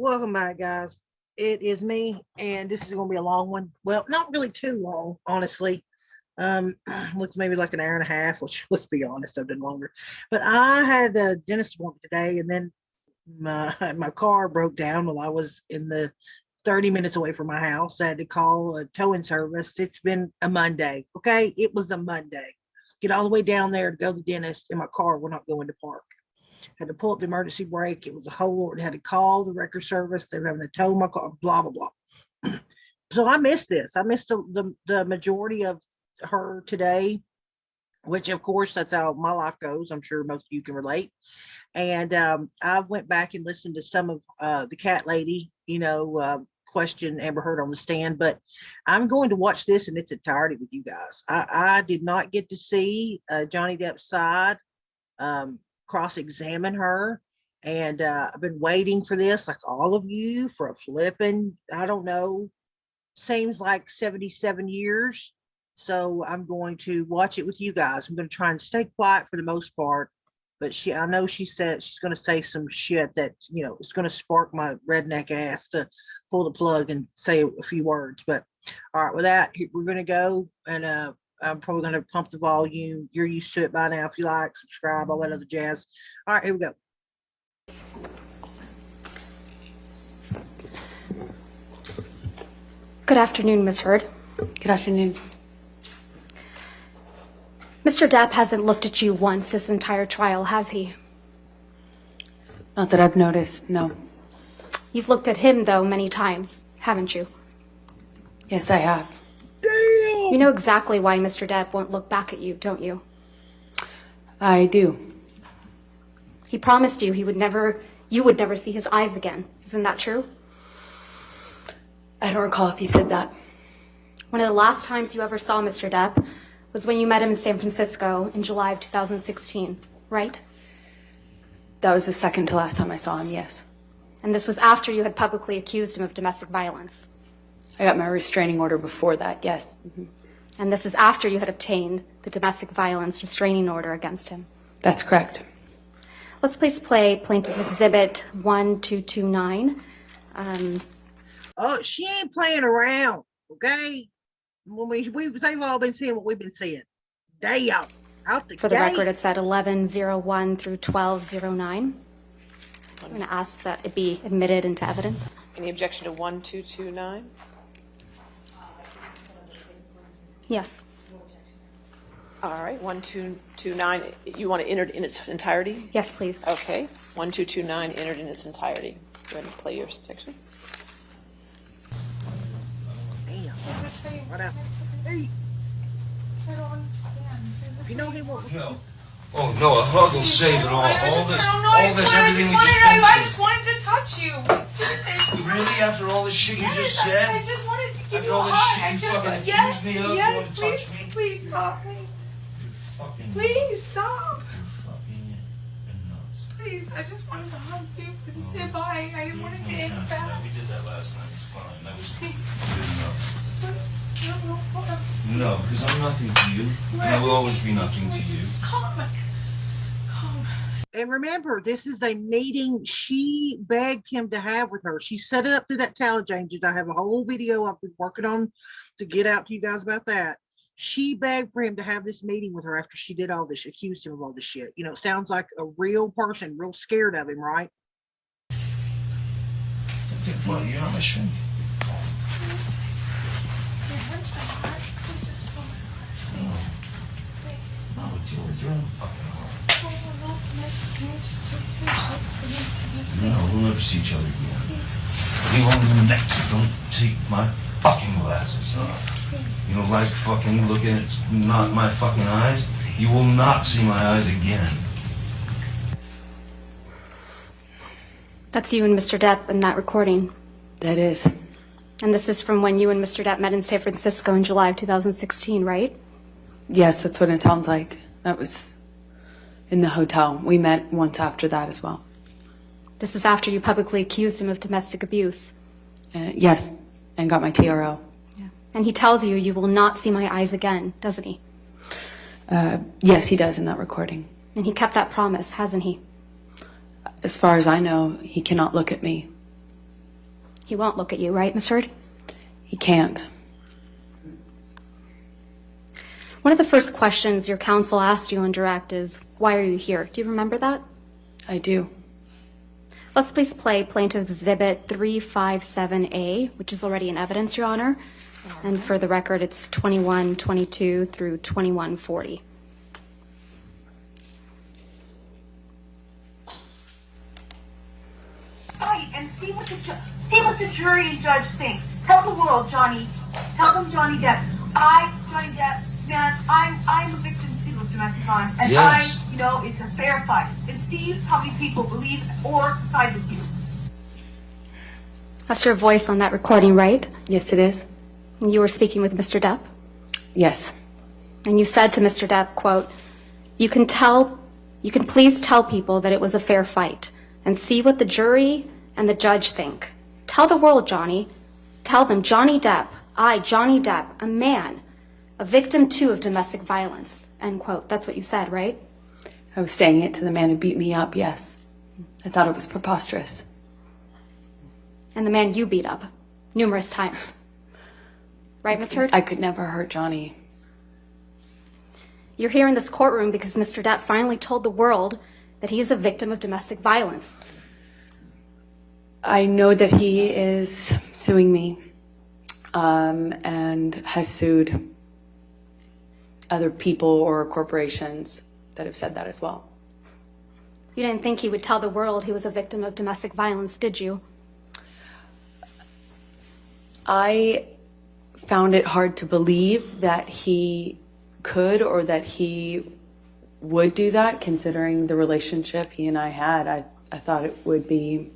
Welcome back, guys. It is me, and this is going to be a long one. Well, not really too long, honestly. Looks maybe like an hour and a half, which let's be honest, I've done longer. But I had a dentist appointment today, and then my car broke down while I was in the 30 minutes away from my house. I had to call a towing service. It's been a Monday. Okay, it was a Monday. Get all the way down there to go to the dentist, and my car will not go into park. Had to pull up the emergency brake. It was a whole lot. Had to call the record service. They were having to tow my car, blah, blah, blah. So I missed this. I missed the majority of her today, which of course, that's how my life goes. I'm sure most of you can relate. And I went back and listened to some of the cat lady, question Amber Heard on the stand, but I'm going to watch this in its entirety with you guys. I did not get to see Johnny Depp's side. Cross-examine her, and I've been waiting for this, like all of you, for a flipping, I don't know, seems like 77 years. So I'm going to watch it with you guys. I'm going to try and stay quiet for the most part, but I know she said she's going to say some shit that it's going to spark my redneck ass to pull the plug and say a few words. But all right, with that, we're going to go, and I'm probably going to pump the volume. You're used to it by now. If you like, subscribe, all that other jazz. All right, here we go. Good afternoon, Ms. Heard. Good afternoon. Mr. Depp hasn't looked at you once this entire trial, has he? Not that I've noticed, no. You've looked at him, though, many times, haven't you? Yes, I have. You know exactly why Mr. Depp won't look back at you, don't you? I do. He promised you you would never see his eyes again. Isn't that true? I don't recall if he said that. One of the last times you ever saw Mr. Depp was when you met him in San Francisco in July of 2016, right? That was the second to last time I saw him, yes. And this was after you had publicly accused him of domestic violence. I got my restraining order before that, yes. Mm-hmm. And this is after you had obtained the domestic violence restraining order against him. That's correct. Let's please play Plaintiff Exhibit 1229. Oh, she ain't playing around, okay? They've all been seeing what we've been seeing. Damn. Out the For the gate. record, it's at 1101 through 1209. I'm going to ask that it be admitted into evidence. Any objection to 1229? Yes. All right, 1229, you want to enter it in its entirety? Yes, please. Okay, 1229 entered in its entirety. Go ahead and play your section. Damn. What up? Hey. I don't understand. You know he won't. No. Oh no, a hug will save it all. Everything we I just just wanted to touch you. Really? After all this shit you just said? I just wanted to give After you all a this hug. shit you fucking Yes, accused me of? You yes, want to please, touch me? please stop me. Fucking Please stop. fucking nuts. Please, I just wanted to hug you and say bye. I didn't want to take it back. We did that last night. It's fine. That was Please. good enough. No, No, because I'm nothing to you. And I will always be nothing to you. Calm. And remember, this is a meeting she begged him to have with her. She set it up through that talent changes. I have a whole video I've been working on to get out to you guys about that. She begged for him to have this meeting with her after she did all this, accused him of all this shit. It sounds like a real person, real scared of him, right? What, you're not my shrink. No, you're in fucking heart. No, we'll never see each other again. You won't don't take my fucking glasses off. You don't like fucking looking at not my fucking eyes? You will not see my eyes again. That's you and Mr. Depp in that recording. That is. And this is from when you and Mr. Depp met in San Francisco in July of 2016, right? Yes, that's what it sounds like. That was in the hotel. We met once after that as well. This is after you publicly accused him of domestic abuse. Yes, and got my TRO. Yeah. And he tells you you will not see my eyes again, doesn't he? Yes, he does in that recording. And he kept that promise, hasn't he? As far as I know, he cannot look at me. He won't look at you, right, Miss Heard? He can't. One of the first questions your counsel asked you on direct is, why are you here? Do you remember that? I do. Let's please play Plaintiff Exhibit 357A, which is already in evidence, Your Honor. And for the record, it's 2122 through 2140. Right, and see what the jury and judge think. Tell the world, Johnny. Tell them, Johnny Depp. Johnny Depp, man, I'm a victim too of domestic violence, and Yes. it's a fair fight. And see how many people believe or side with you. That's your voice on that recording, right? Yes, it is. And you were speaking with Mr. Depp? Yes. And you said to Mr. Depp, quote, you can please tell people that it was a fair fight and see what the jury and the judge think. Tell the world, Johnny. Tell them, Johnny Depp, Johnny Depp, a man, a victim too of domestic violence, end quote. That's what you said, right? I was saying it to the man who beat me up, yes. I thought it was preposterous. And the man you beat up numerous times. Right, Ms. Heard? I could never hurt Johnny. You're here in this courtroom because Mr. Depp finally told the world that he is a victim of domestic violence. I know that he is suing me and has sued other people or corporations that have said that as well. You didn't think he would tell the world he was a victim of domestic violence, did you? I found it hard to believe that he could or that he would do that, considering the relationship he and I had. I thought it would be...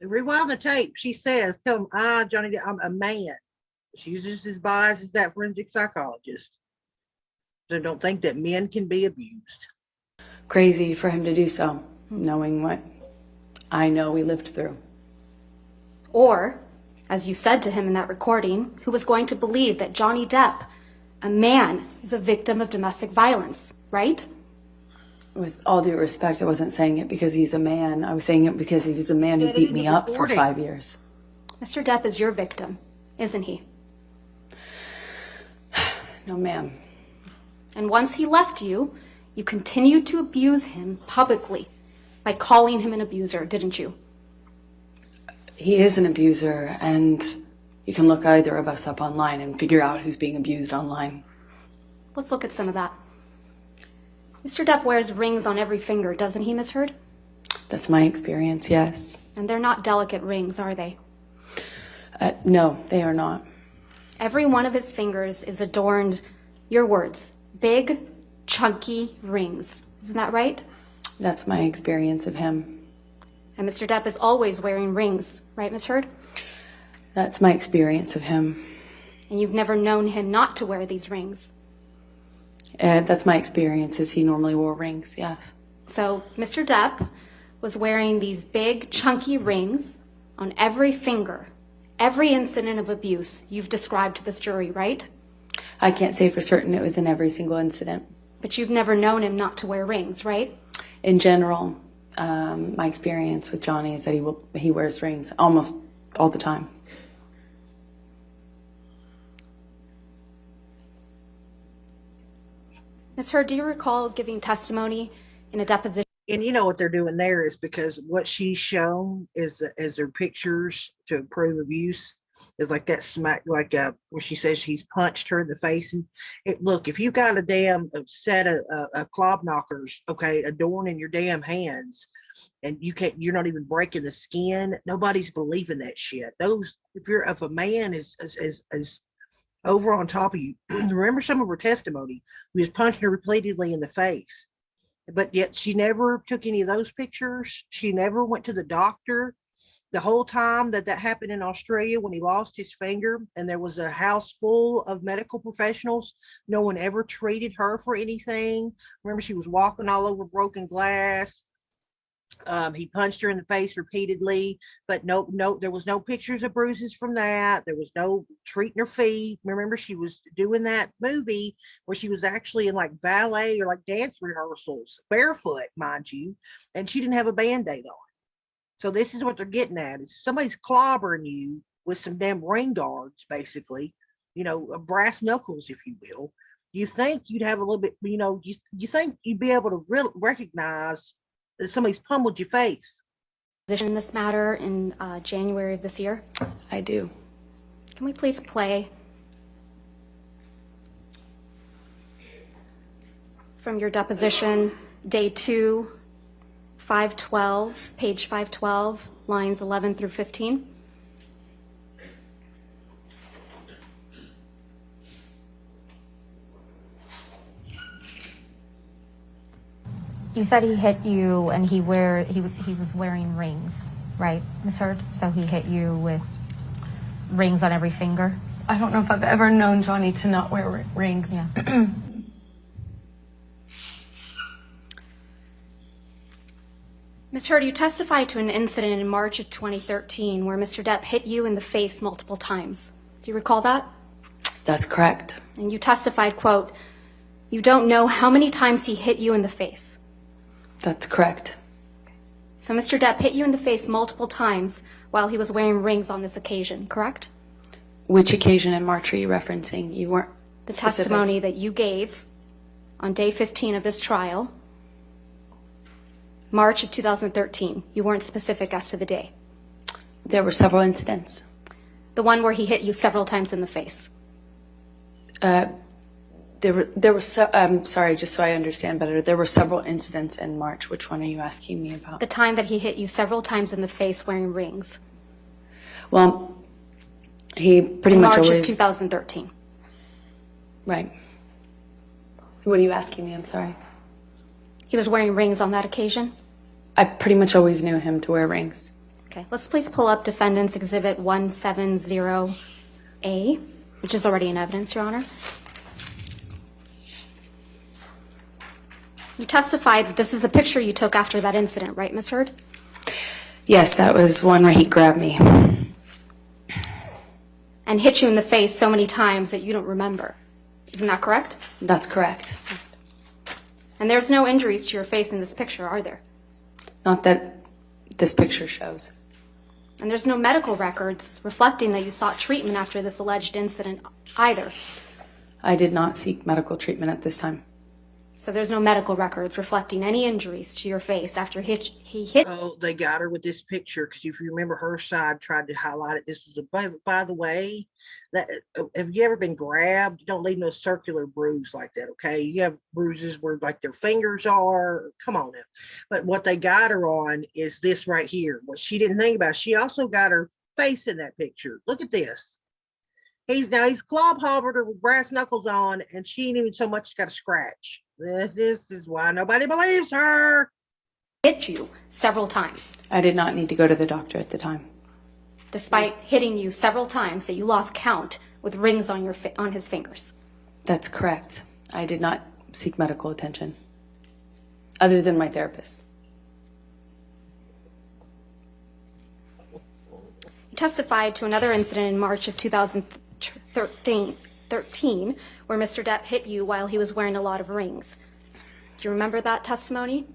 Rewind the tape. She says, tell him, Johnny Depp, I'm a man. She's just as biased as that forensic psychologist. So don't think that men can be abused. crazy for him to do so, knowing what I know we lived through. Or, as you said to him in that recording, who was going to believe that Johnny Depp, a man, is a victim of domestic violence, right? With all due respect, I wasn't saying it because he's a man. I was saying it because he was a man who beat me up for 5 years. Mr. Depp is your victim, isn't he? No, ma'am. And once he left you, you continued to abuse him publicly by calling him an abuser, didn't you? He is an abuser, and you can look either of us up online and figure out who's being abused online. Let's look at some of that. Mr. Depp wears rings on every finger, doesn't he, Miss Heard? That's my experience, yes. And they're not delicate rings, are they? No, they are not. Every one of his fingers is adorned, your words, big, chunky rings. Isn't that right? That's my experience of him. And Mr. Depp is always wearing rings, right, Miss Heard? That's my experience of him. And you've never known him not to wear these rings. That's my experience, is he normally wore rings, yes. So Mr. Depp was wearing these big, chunky rings on every finger, every incident of abuse you've described to this jury, right? I can't say for certain it was in every single incident. But you've never known him not to wear rings, right? In general, my experience with Johnny is that he wears rings almost all the time. Ms. Heard, do you recall giving testimony in a deposition? And you know what they're doing there is because what she's shown is their pictures to prove abuse is like that smack, like where she says he's punched her in the face. And look, if you got a damn set of clob knockers, okay, adorning your damn hands, and you're not even breaking the skin, nobody's believing that shit. If a man is over on top of you, remember some of her testimony, he was punching her repeatedly in the face. But yet she never took any of those pictures. She never went to the doctor. The whole time that happened in Australia when he lost his finger and there was a house full of medical professionals, no one ever treated her for anything. Remember, she was walking all over broken glass. He punched her in the face repeatedly, but no, there was no pictures of bruises from that. There was no treating her feet. Remember, she was doing that movie where she was actually in like ballet or like dance rehearsals, barefoot, mind you, and she didn't have a Band-Aid on. So this is what they're getting at: is somebody's clobbering you with some damn ring guards, basically, brass knuckles, if you will, you think you'd have a little bit, you think you'd be able to recognize that somebody's pummeled your face. Position in this matter in January of this year. I do. Can we please play from your deposition, day 2, 512, page 512, lines 11 through 15? You said he hit you and he was wearing rings, right, Ms. Hurd? So he hit you with rings on every finger? I don't know if I've ever known Johnny to not wear rings. Yeah. Ms. Hurd, you testified to an incident in March of 2013 where Mr. Depp hit you in the face multiple times. Do you recall that? That's correct. And you testified, quote, you don't know how many times he hit you in the face. That's correct. So Mr. Depp hit you in the face multiple times while he was wearing rings on this occasion, correct? Which occasion in March are you referencing? You weren't The specific. testimony that you gave on day 15 of this trial, March of 2013. You weren't specific as to the day. There were several incidents. The one where he hit you several times in the face. I'm sorry, just so I understand better. There were several incidents in March. Which one are you asking me about? The time that he hit you several times in the face wearing rings. Well, he pretty In much March of always. 2013. Right. What are you asking me? I'm sorry. He was wearing rings on that occasion? I pretty much always knew him to wear rings. Okay, let's please pull up Defendants Exhibit 170A, which is already in evidence, Your Honor. You testified that this is a picture you took after that incident, right, Ms. Hurd? Yes, that was one where he grabbed me. And hit you in the face so many times that you don't remember. Isn't that correct? That's correct. And there's no injuries to your face in this picture, are there? Not that this picture shows. And there's no medical records reflecting that you sought treatment after this alleged incident either. I did not seek medical treatment at this time. So there's no medical records reflecting any injuries to your face after he hit. Oh, they got her with this picture because if you remember, her side tried to highlight it. This was by the way, that have you ever been grabbed? You don't leave no circular bruise like that, okay? You have bruises where like their fingers are. Come on now. But what they got her on is this right here. What she didn't think about, she also got her face in that picture. Look at this. He's club hobbled her with brass knuckles on, and she ain't even so much got a scratch. This is why nobody believes her. Hit you several times. I did not need to go to the doctor at the time. Despite hitting you several times that you lost count with rings on his fingers. That's correct. I did not seek medical attention, other than my therapist. You testified to another incident in March of 2013 where Mr. Depp hit you while he was wearing a lot of rings. Do you remember that testimony?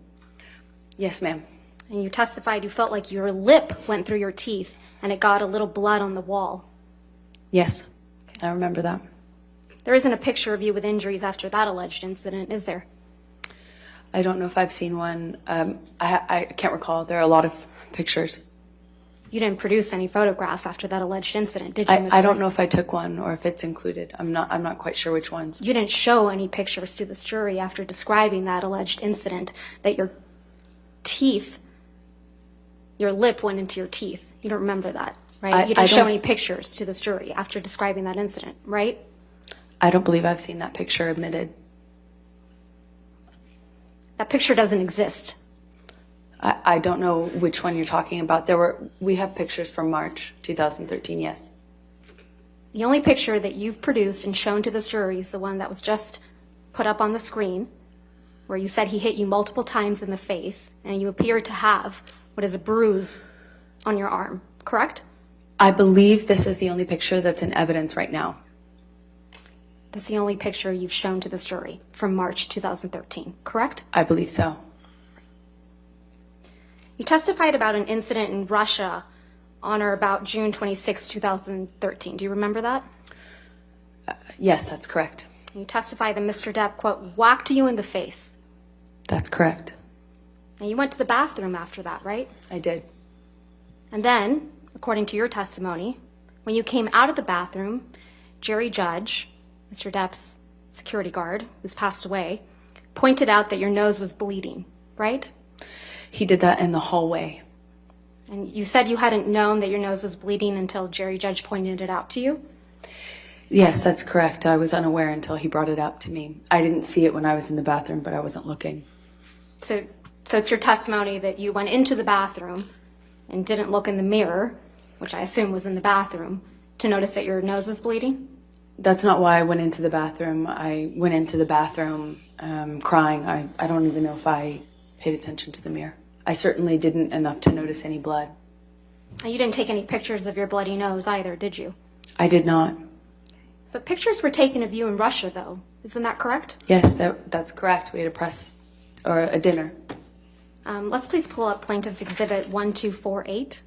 Yes, ma'am. And you testified you felt like your lip went through your teeth and it got a little blood on the wall. Yes, I remember that. There isn't a picture of you with injuries after that alleged incident, is there? I don't know if I've seen one. I can't recall. There are a lot of pictures. You didn't produce any photographs after that alleged incident, did you, Ms. I don't Hurd? know if I took one or if it's included. I'm not quite sure which ones. You didn't show any pictures to this jury after describing that alleged incident that your lip went into your teeth. You don't remember that, right? You didn't show any pictures to this jury after describing that incident, right? I don't believe I've seen that picture admitted. That picture doesn't exist. I don't know which one you're talking about. We have pictures from March 2013, yes. The only picture that you've produced and shown to this jury is the one that was just put up on the screen, where you said he hit you multiple times in the face, and you appear to have what is a bruise on your arm, correct? I believe this is the only picture that's in evidence right now. That's the only picture you've shown to this jury from March 2013, correct? I believe so. You testified about an incident in Russia on or about June 26, 2013. Do you remember that? Yes, that's correct. You testify that Mr. Depp, quote, whacked you in the face. That's correct. And you went to the bathroom after that, right? I did. And then, according to your testimony, when you came out of the bathroom, Jerry Judge, Mr. Depp's security guard, who's passed away, pointed out that your nose was bleeding, right? He did that in the hallway. And you said you hadn't known that your nose was bleeding until Jerry Judge pointed it out to you? Yes, that's correct. I was unaware until he brought it up to me. I didn't see it when I was in the bathroom, but I wasn't looking. So it's your testimony that you went into the bathroom and didn't look in the mirror, which I assume was in the bathroom, to notice that your nose was bleeding? That's not why I went into the bathroom. I went into the bathroom crying. I don't even know if I paid attention to the mirror. I certainly didn't enough to notice any blood. And you didn't take any pictures of your bloody nose either, did you? I did not. But pictures were taken of you in Russia, though. Isn't that correct? Yes, that's correct. We had a press or a dinner. Let's please pull up Plaintiff's Exhibit 1248.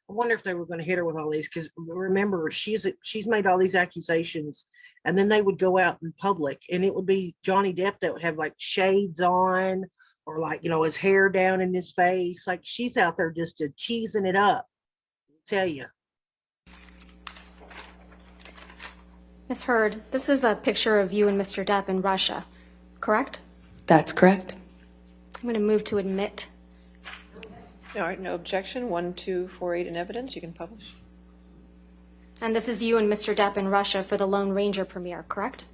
I wonder if they were going to hit her with all these, because remember, she's made all these accusations, and then they would go out in public, and it would be Johnny Depp that would have like shades on, or like, his hair down in his face. Like, she's out there just cheesing it up. I'll tell you. Ms. Heard, this is a picture of you and Mr. Depp in Russia, correct? That's correct. I'm going to move to admit. All right, no objection. 1248 in evidence. You can publish. And this is you and Mr. Depp in Russia for the Lone Ranger premiere, correct?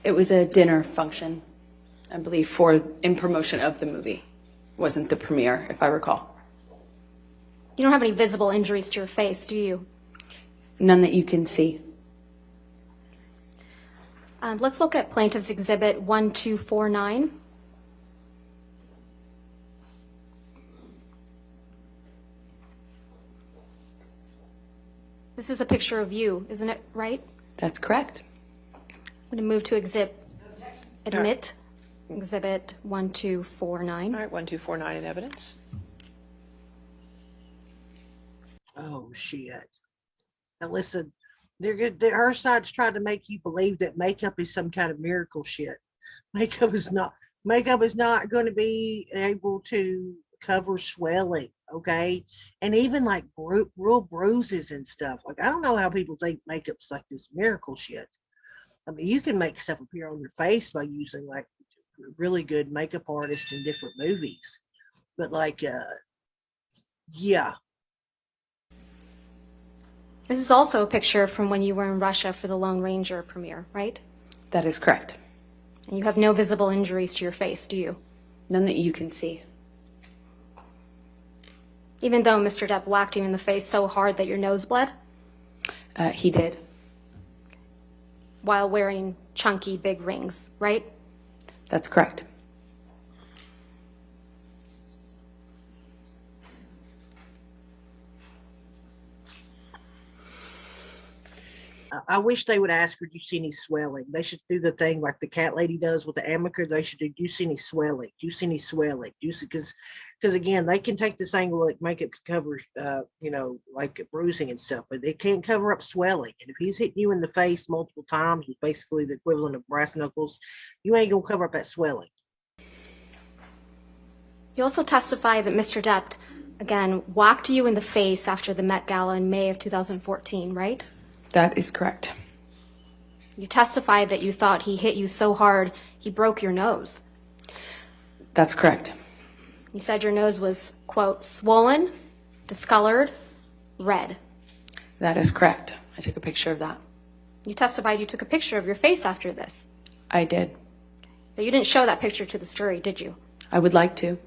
It was a dinner function, I believe, in promotion of the movie. Wasn't the premiere, if I recall. You don't have any visible injuries to your face, do you? None that you can see. Let's look at Plaintiff's Exhibit 1249. This is a picture of you, isn't it right? That's correct. I'm going to move to admit Exhibit 1249. All right, 1249 in evidence. Oh, shit. Now listen, they're good. Her side's trying to make you believe that makeup is some kind of miracle shit. Makeup is not going to be able to cover swelling, okay? And even like real bruises and stuff. Like, I don't know how people think makeup's like this miracle shit. I mean, you can make stuff appear on your face by using like really good makeup artists in different movies. But like, yeah. This is also a picture from when you were in Russia for the Lone Ranger premiere, right? That is correct. And you have no visible injuries to your face, do you? None that you can see. Even though Mr. Depp whacked you in the face so hard that your nose bled? He did. While wearing chunky big rings, right? That's correct. I wish they would ask her, do you see any swelling? They should do the thing like the cat lady does with the amicure. They should do you see any swelling? Do you see any swelling? Do you see, because again, they can take this angle, like makeup can cover, like bruising and stuff, but they can't cover up swelling. And if he's hitting you in the face multiple times with basically the equivalent of brass knuckles, you ain't gonna cover up that swelling. You also testify that Mr. Depp, again, whacked you in the face after the Met Gala in May of 2014, right? That is correct. You testified that you thought he hit you so hard he broke your nose. That's correct. You said your nose was, quote, swollen, discolored, red. That is correct. I took a picture of that. You testified you took a picture of your face after this. I did. But you didn't show that picture to the jury, did you? I would like to.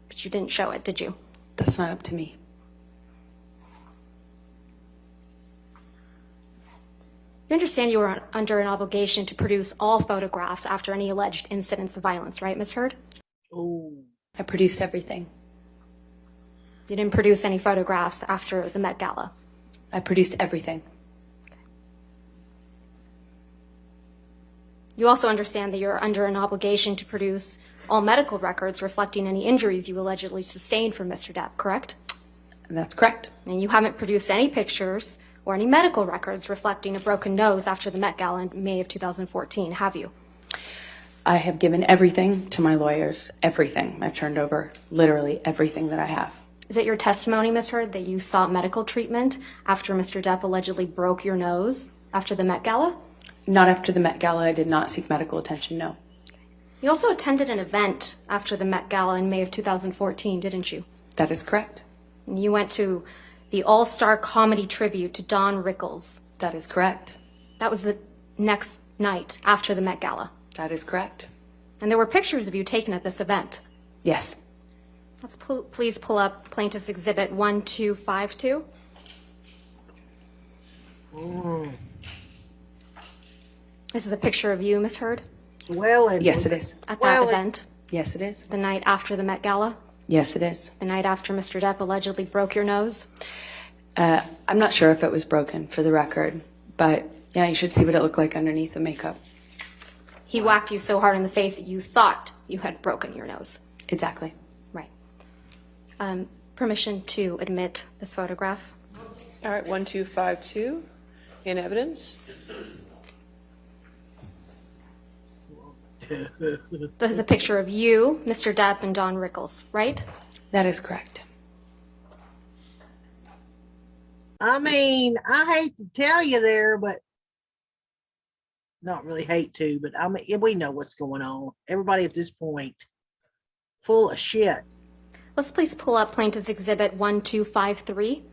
But you didn't show it, did you? That's not up to me. You understand you were under an obligation to produce all photographs after any alleged incidents of violence, right, Ms. Heard? Oh, I produced everything. You didn't produce any photographs after the Met Gala. I produced everything. You also understand that you're under an obligation to produce all medical records reflecting any injuries you allegedly sustained from Mr. Depp, correct? That's correct. And you haven't produced any pictures or any medical records reflecting a broken nose after the Met Gala in May of 2014, have you? I have given everything to my lawyers, everything. I've turned over literally everything that I have. Is it your testimony, Ms. Heard, that you sought medical treatment after Mr. Depp allegedly broke your nose after the Met Gala? Not after the Met Gala. I did not seek medical attention, no. You also attended an event after the Met Gala in May of 2014, didn't you? That is correct. And you went to the All-Star Comedy Tribute to Don Rickles. That is correct. That was the next night after the Met Gala. That is correct. And there were pictures of you taken at this event. Yes. Let's please pull up Plaintiff's Exhibit 1252. This is a picture of you, Ms. Heard, Well, and Yes, it is. at that Well, event, Yes, it is. the night after the Met Gala, Yes, it is. the night after Mr. Depp allegedly broke your nose. I'm not sure if it was broken, for the record, but yeah, you should see what it looked like underneath the makeup. He whacked you so hard in the face that you thought you had broken your nose. Exactly. Right. Permission to admit this photograph. All right, 1252 in evidence. This is a picture of you, Mr. Depp, and Don Rickles, right? That is correct. I mean, I hate to tell you there, but not really hate to, but I mean, we know what's going on. Everybody at this point, full of shit. Let's please pull up Plaintiff's Exhibit 1253.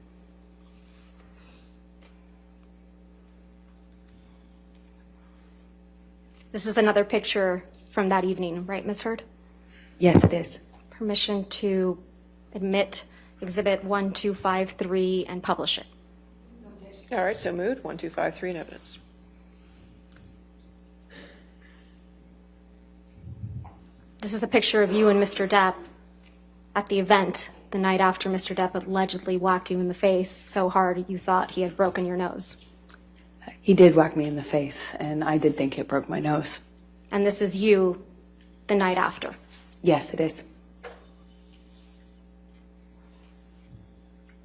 This is another picture from that evening, right, Ms. Heard? Yes, it is. Permission to admit Exhibit 1253 and publish it. All right, so moved. 1253 in evidence. This is a picture of you and Mr. Depp at the event the night after Mr. Depp allegedly whacked you in the face so hard you thought he had broken your nose. He did whack me in the face, and I did think it broke my nose. And this is you the night after. Yes, it is.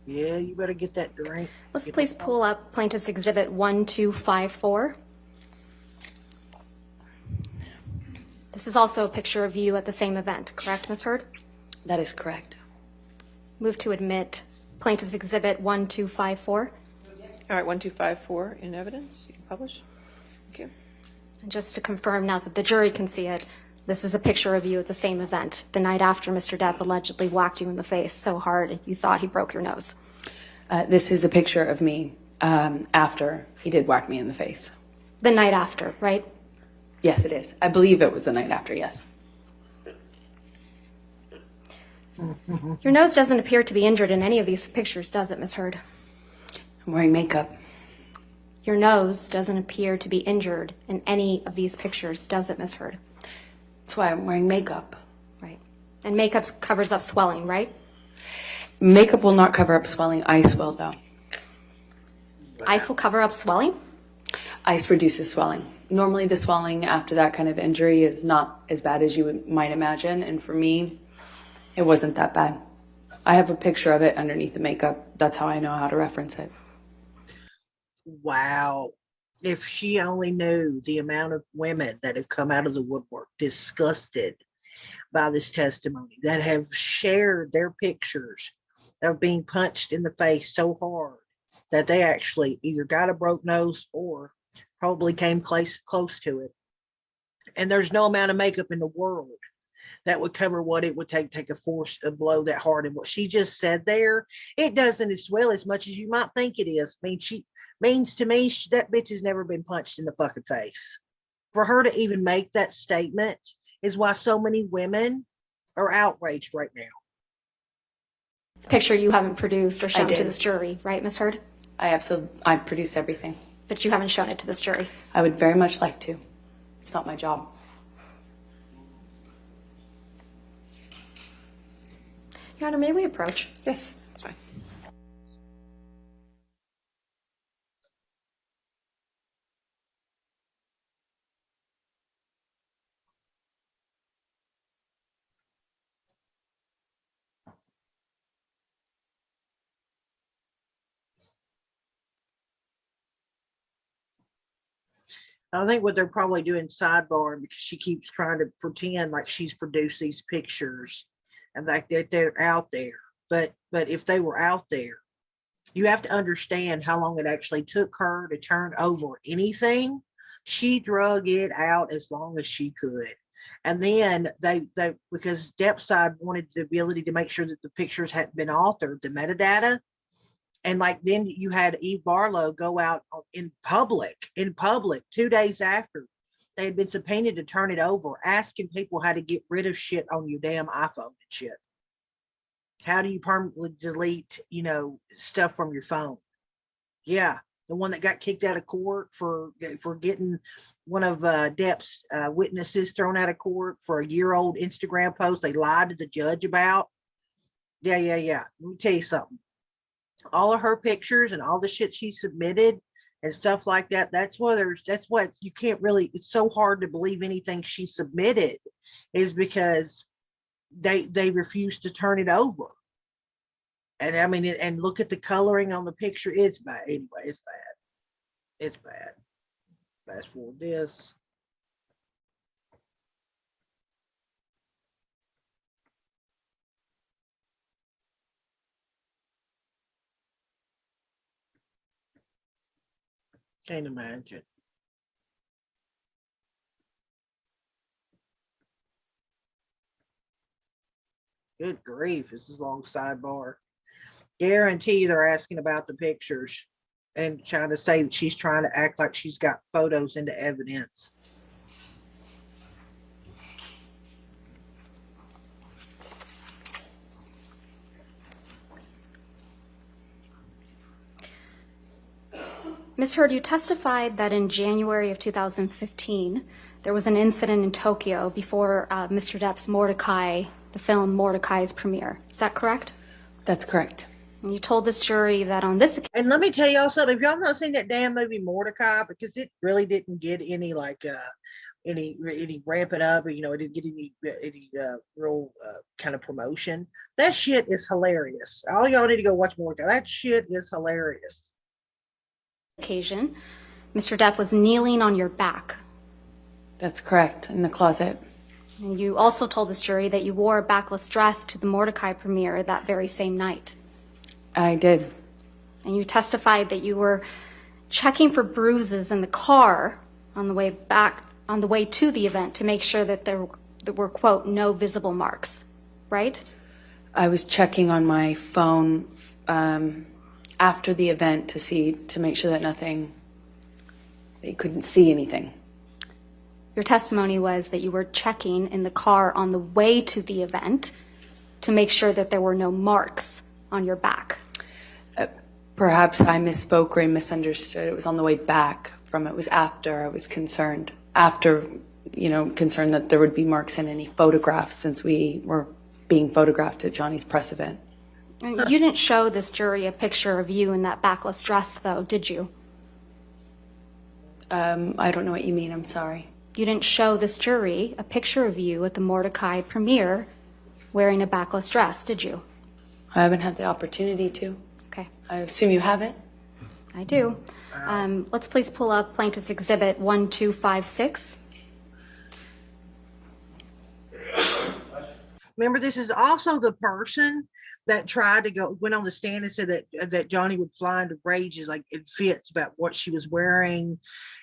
Yeah, you better get that drink. Let's please pull up Plaintiff's Exhibit 1254. This is also a picture of you at the same event, correct, Ms. Heard? That is correct. Move to admit Plaintiff's Exhibit 1254. All right, 1254 in evidence. You can publish. Thank you. And just to confirm now that the jury can see it, this is a picture of you at the same event, the night after Mr. Depp allegedly whacked you in the face so hard you thought he broke your nose. This is a picture of me after he did whack me in the face. The night after, right? Yes, it is. I believe it was the night after, yes. Your nose doesn't appear to be injured in any of these pictures, does it, Ms. Heard? I'm wearing makeup. Your nose doesn't appear to be injured in any of these pictures, does it, Ms. Heard? That's why I'm wearing makeup. Right. And makeup covers up swelling, right? Makeup will not cover up swelling. Ice will, though. Ice will cover up swelling? Ice reduces swelling. Normally, the swelling after that kind of injury is not as bad as you might imagine, and for me, it wasn't that bad. I have a picture of it underneath the makeup. That's how I know how to reference it. Wow. If she only knew the amount of women that have come out of the woodwork disgusted by this testimony, that have shared their pictures of being punched in the face so hard that they actually either got a broke nose or probably came close to it. And there's no amount of makeup in the world that would cover what it would take a blow that hard. And what she just said there, it doesn't swell as much as you might think it is. I mean, she means to me, that bitch has never been punched in the fucking face. For her to even make that statement is why so many women are outraged right now. Picture you haven't produced or shown to did. this jury, right, Ms. Heard? I produced everything. But you haven't shown it to this jury. I would very much like to. It's not my job. Your Honor, may we approach? Yes, that's fine. I think what they're probably doing sidebar, because she keeps trying to pretend like she's produced these pictures and like that they're out there. But if they were out there, you have to understand how long it actually took her to turn over anything. She drug it out as long as she could. And then they because Depp's side wanted the ability to make sure that the pictures hadn't been altered, the metadata. And like then you had Eve Barlow go out in public 2 days after they had been subpoenaed to turn it over, asking people how to get rid of shit on your damn iPhone and shit. How do you permanently delete, stuff from your phone? Yeah, the one that got kicked out of court for getting one of Depp's witnesses thrown out of court for a year-old Instagram post they lied to the judge about. Yeah. Let me tell you something. All of her pictures and all the shit she submitted and stuff like that. That's why you can't really. It's so hard to believe anything she submitted, is because they refuse to turn it over. And I mean, and look at the coloring on the picture. It's bad. Anyway, it's bad. It's bad. Fast forward this. Can't imagine. Good grief, this is a long sidebar. Guarantee they're asking about the pictures and trying to say that she's trying to act like she's got photos into evidence. Ms. Heard, you testified that in January of 2015, there was an incident in Tokyo before Mr. Depp's the film Mordecai's premiere. Is that correct? That's correct. And you told this jury that on this occasion. And let me tell y'all something. If y'all not seen that damn movie Mordecai, because it really didn't get any any ramp it up, it didn't get any real kind of promotion. That shit is hilarious. All y'all need to go watch Mordecai. That shit is hilarious. Occasion, Mr. Depp was kneeling on your back. That's correct, in the closet. And you also told this jury that you wore a backless dress to the Mordecai premiere that very same night. I did. And you testified that you were checking for bruises in the car on the way to the event to make sure that there were, quote, no visible marks, right? I was checking on my phone after the event to make sure that you couldn't see anything. Your testimony was that you were checking in the car on the way to the event to make sure that there were no marks on your back. Perhaps I misspoke or misunderstood. It was on the way back from it. It was after I was concerned. Concerned that there would be marks in any photographs since we were being photographed at Johnny's press event. You didn't show this jury a picture of you in that backless dress, though, did you? I don't know what you mean. I'm sorry. You didn't show this jury a picture of you at the Mordecai premiere wearing a backless dress, did you? I haven't had the opportunity to. Okay. I assume you have it? I do. Let's please pull up Plaintiff's Exhibit 1256. Remember, this is also the person that went on the stand and said that Johnny would fly into rages, like it fits about what she was wearing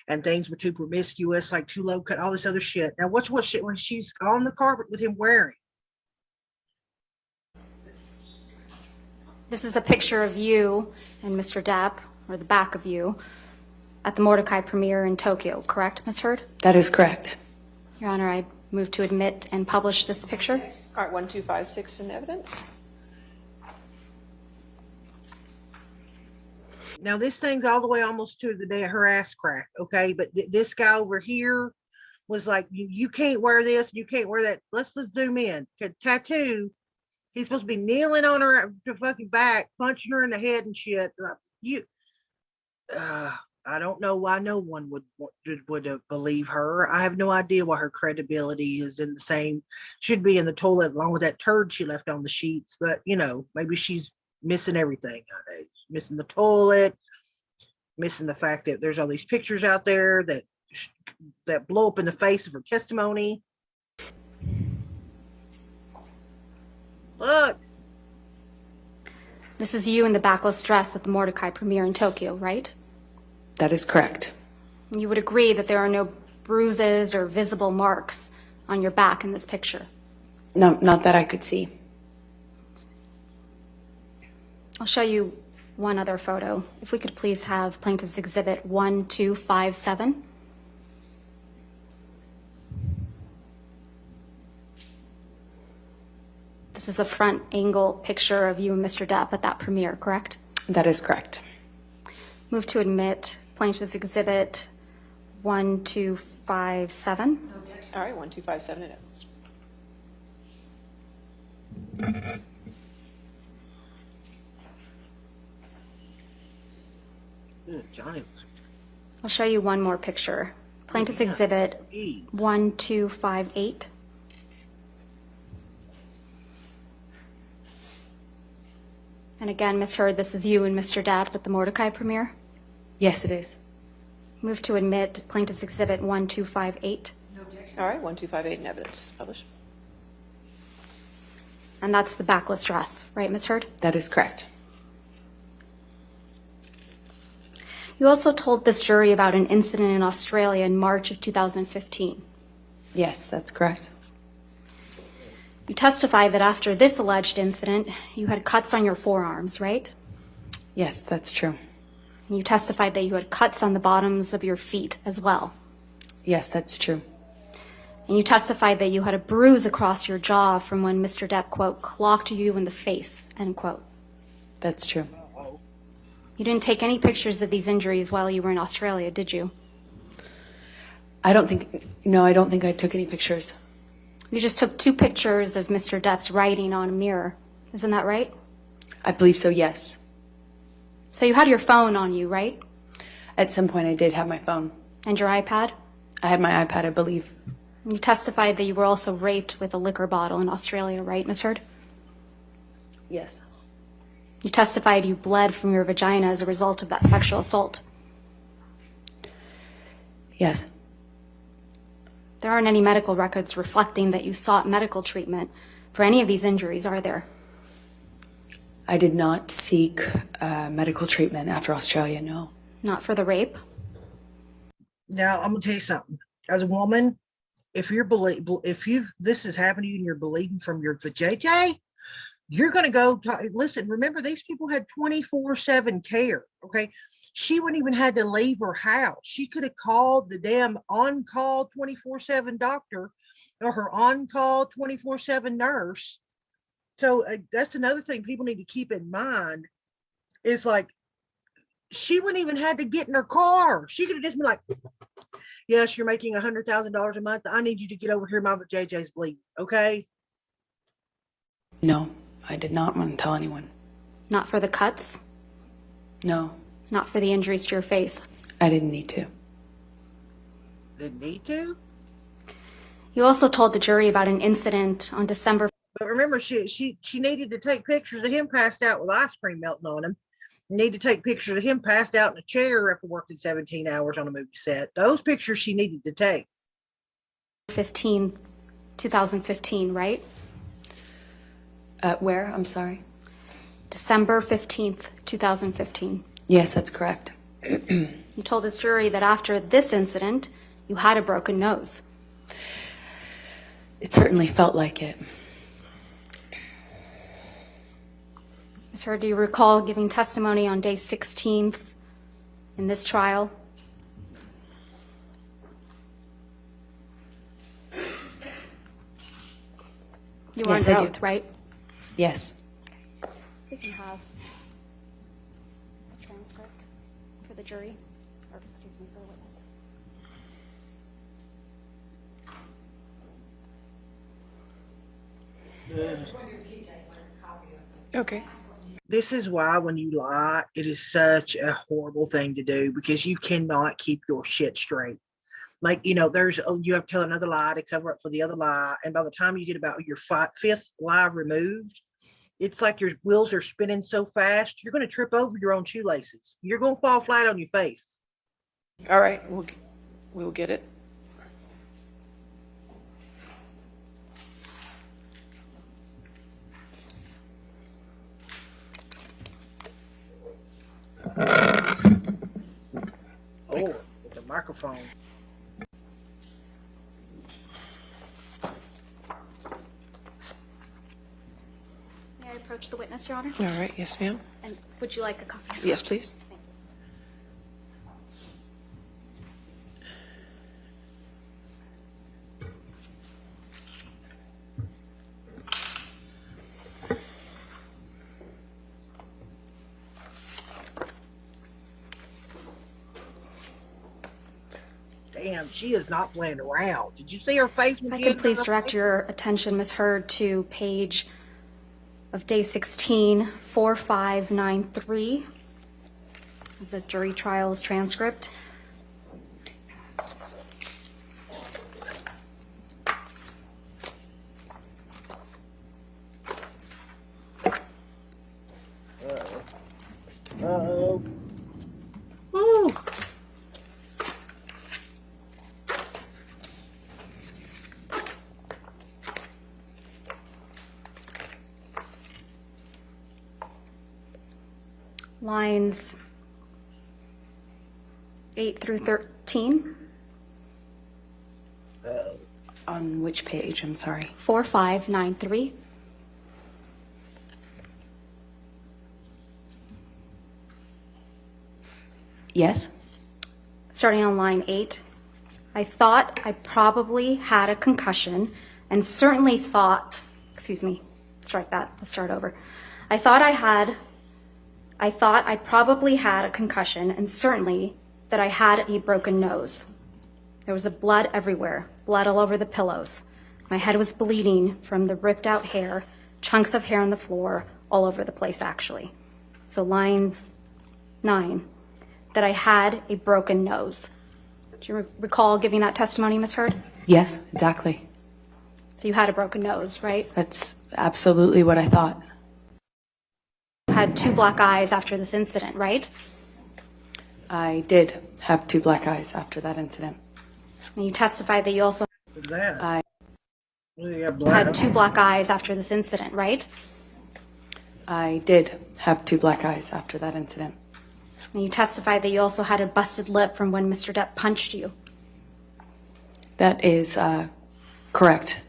and things were too promiscuous, like too low cut, all this other shit. Now, what's what shit when she's on the carpet with him wearing? This is a picture of you and Mr. Depp, or the back of you, at the Mordecai premiere in Tokyo, correct, Ms. Heard? That is correct. Your Honor, I move to admit and publish this picture. All right, 1256 in evidence. Now, this thing's all the way almost to the day of her ass crack, okay? But this guy over here was like, you can't wear this, you can't wear that. Let's zoom in. Tattoo. He's supposed to be kneeling on her fucking back, punching her in the head and shit. I don't know why no one would believe her. I have no idea why her credibility is should be in the toilet along with that turd she left on the sheets. But, maybe she's missing everything nowadays. Missing the toilet, missing the fact that there's all these pictures out there that that blow up in the face of her testimony. Look. This is you in the backless dress at the Mordecai premiere in Tokyo, right? That is correct. You would agree that there are no bruises or visible marks on your back in this picture. No, not that I could see. I'll show you one other photo. If we could please have Plaintiff's Exhibit 1257. This is a front angle picture of you and Mr. Depp at that premiere, correct? That is correct. Move to admit Plaintiff's Exhibit 1257. All right, 1257 it is. Johnny. I'll show you one more picture. Plaintiff's Exhibit 1258. And again, Ms. Heard, this is you and Mr. Depp at the Mordecai premiere. Yes, it is. Move to admit Plaintiff's Exhibit 1258. All right, 1258 in evidence. Publish. And that's the backless dress, right, Ms. Heard? That is correct. You also told this jury about an incident in Australia in March of 2015. Yes, that's correct. You testified that after this alleged incident, you had cuts on your forearms, right? Yes, that's true. And you testified that you had cuts on the bottoms of your feet as well. Yes, that's true. And you testified that you had a bruise across your jaw from when Mr. Depp, quote, clocked you in the face, end quote. That's true. You didn't take any pictures of these injuries while you were in Australia, did you? I don't think I took any pictures. You just took 2 pictures of Mr. Depp's writing on a mirror. Isn't that right? I believe so, yes. So you had your phone on you, right? At some point I did have my phone. And your iPad? I had my iPad, I believe. And you testified that you were also raped with a liquor bottle in Australia, right, Ms. Heard? Yes. You testified you bled from your vagina as a result of that sexual assault. Yes. There aren't any medical records reflecting that you sought medical treatment for any of these injuries, are there? I did not seek medical treatment after Australia, no. Not for the rape? Now I'm gonna tell you something. As a woman, if this has happened to you and you're bleeding from your vajayjay, you're gonna go listen. Remember, these people had 24/7 care. Okay, she wouldn't even had to leave her house. She could have called the damn on-call 24/7 doctor or her on-call 24/7 nurse. So that's another thing people need to keep in mind. Is like, she wouldn't even had to get in her car. She could have just been like, yes, you're making $100,000 a month. I need you to get over here. My JJ's bleeding. Okay. No, I did not want to tell anyone. Not for the cuts? No, Not for the injuries to your face? I didn't need to. Didn't need to. You also told the jury about an incident on December. But remember, she needed to take pictures of him passed out with ice cream melting on him. Need to take pictures of him passed out in a chair after working 17 hours on a movie set. Those pictures she needed to take. 2015, right? Where? I'm sorry. December 15th, 2015. Yes, that's correct. You told this jury that after this incident, you had a broken nose. It certainly felt like it. Ms. Heard, do you recall giving testimony on day 16th in this trial? You were Yes, under I do. oath, right? Yes. We can have a transcript for the jury, or excuse me, for the witness. Okay. This is why when you lie, it is such a horrible thing to do, because you cannot keep your shit straight. Like, you have to tell another lie to cover up for the other lie. And by the time you get about your fifth lie removed, it's like your wheels are spinning so fast, you're going to trip over your own shoelaces. You're going to fall flat on your face. All right, We will get it. Oh, with the microphone. May I approach the witness, Your Honor? All right, yes, ma'am. And would you like a copy? Yes, please. Damn, she is not playing around. Did you see her face when If I she could had please her direct face? your attention, Ms. Hurd, to page of day 16, 4593 of the jury trials transcript. Uh-oh. Woo. Lines 8 through 13, On which page? I'm sorry. 4593. Yes? Starting on line 8, I thought I probably had a concussion and certainly thought, excuse me, start that, let's start over. I thought I probably had a concussion and certainly that I had a broken nose. There was blood everywhere, blood all over the pillows. My head was bleeding from the ripped out hair, chunks of hair on the floor, all over the place actually. So lines 9, that I had a broken nose. Do you recall giving that testimony, Ms. Hurd? Yes, exactly. So you had a broken nose, right? That's absolutely what I thought. You had 2 black eyes after this incident, right? I did have 2 black eyes after that incident. And you testified that you also What's that? I You got black. had 2 black eyes after this incident, right? I did have 2 black eyes after that incident. And you testified that you also had a busted lip from when Mr. Depp punched you. That is correct.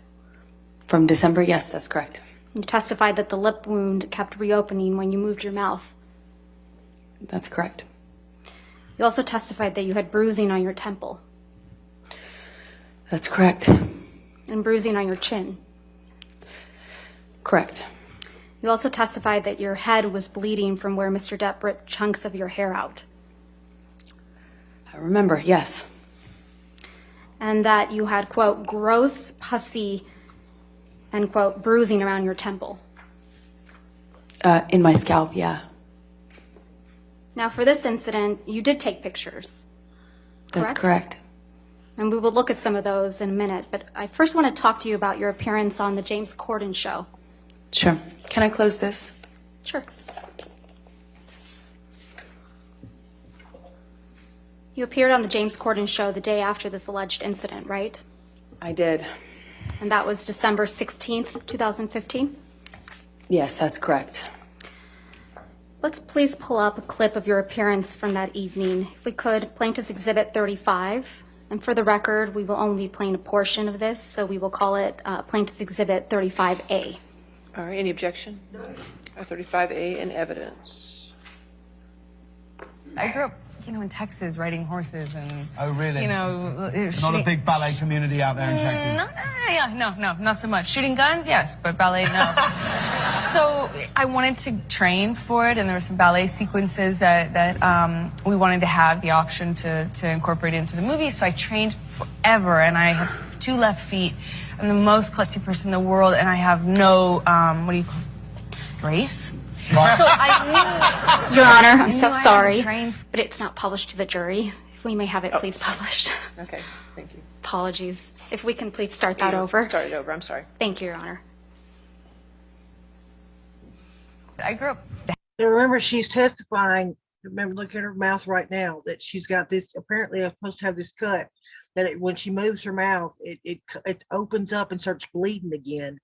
From December, yes, that's correct. You testified that the lip wound kept reopening when you moved your mouth. That's correct. You also testified that you had bruising on your temple That's correct. and bruising on your chin. Correct. You also testified that your head was bleeding from where Mr. Depp ripped chunks of your hair out. I remember, yes. And that you had, quote, gross, pussy, and, quote, bruising around your temple. In my scalp, yeah. Now, for this incident, you did take pictures. That's Correct? correct. And we will look at some of those in a minute. But I first want to talk to you about your appearance on the James Corden show. Sure. Can I close this? Sure. You appeared on the James Corden show the day after this alleged incident, right? I did. And that was December 16th, 2015? Yes, that's correct. Let's please pull up a clip of your appearance from that evening. If we could, Plaintiff's Exhibit 35. And for the record, we will only be playing a portion of this, so we will call it Plaintiff's Exhibit 35A. All right, any objection? 35A in evidence. I grew up, in Texas riding horses and. Oh, really? Not Not a big ballet community out there in Texas. No, not so much. Shooting guns, yes, but ballet, no. So I wanted to train for it, and there were some ballet sequences that we wanted to have the option to incorporate into the movie. So I trained forever, and I have 2 left feet. I'm the most klutzy person in the world, and I have no, what do you call it? Grace? So I knew. Your Honor, I'm I so knew I had to sorry, train. but it's not published to the jury. If we may have it please published. Okay, thank you. Apologies. If we can please start that over. Start it over, I'm sorry. Thank you, Your Honor. I grew up. And remember, she's testifying remember, look at her mouth right now, that she's got this, apparently I'm supposed to have this cut, that when she moves her mouth, it opens up and starts bleeding again.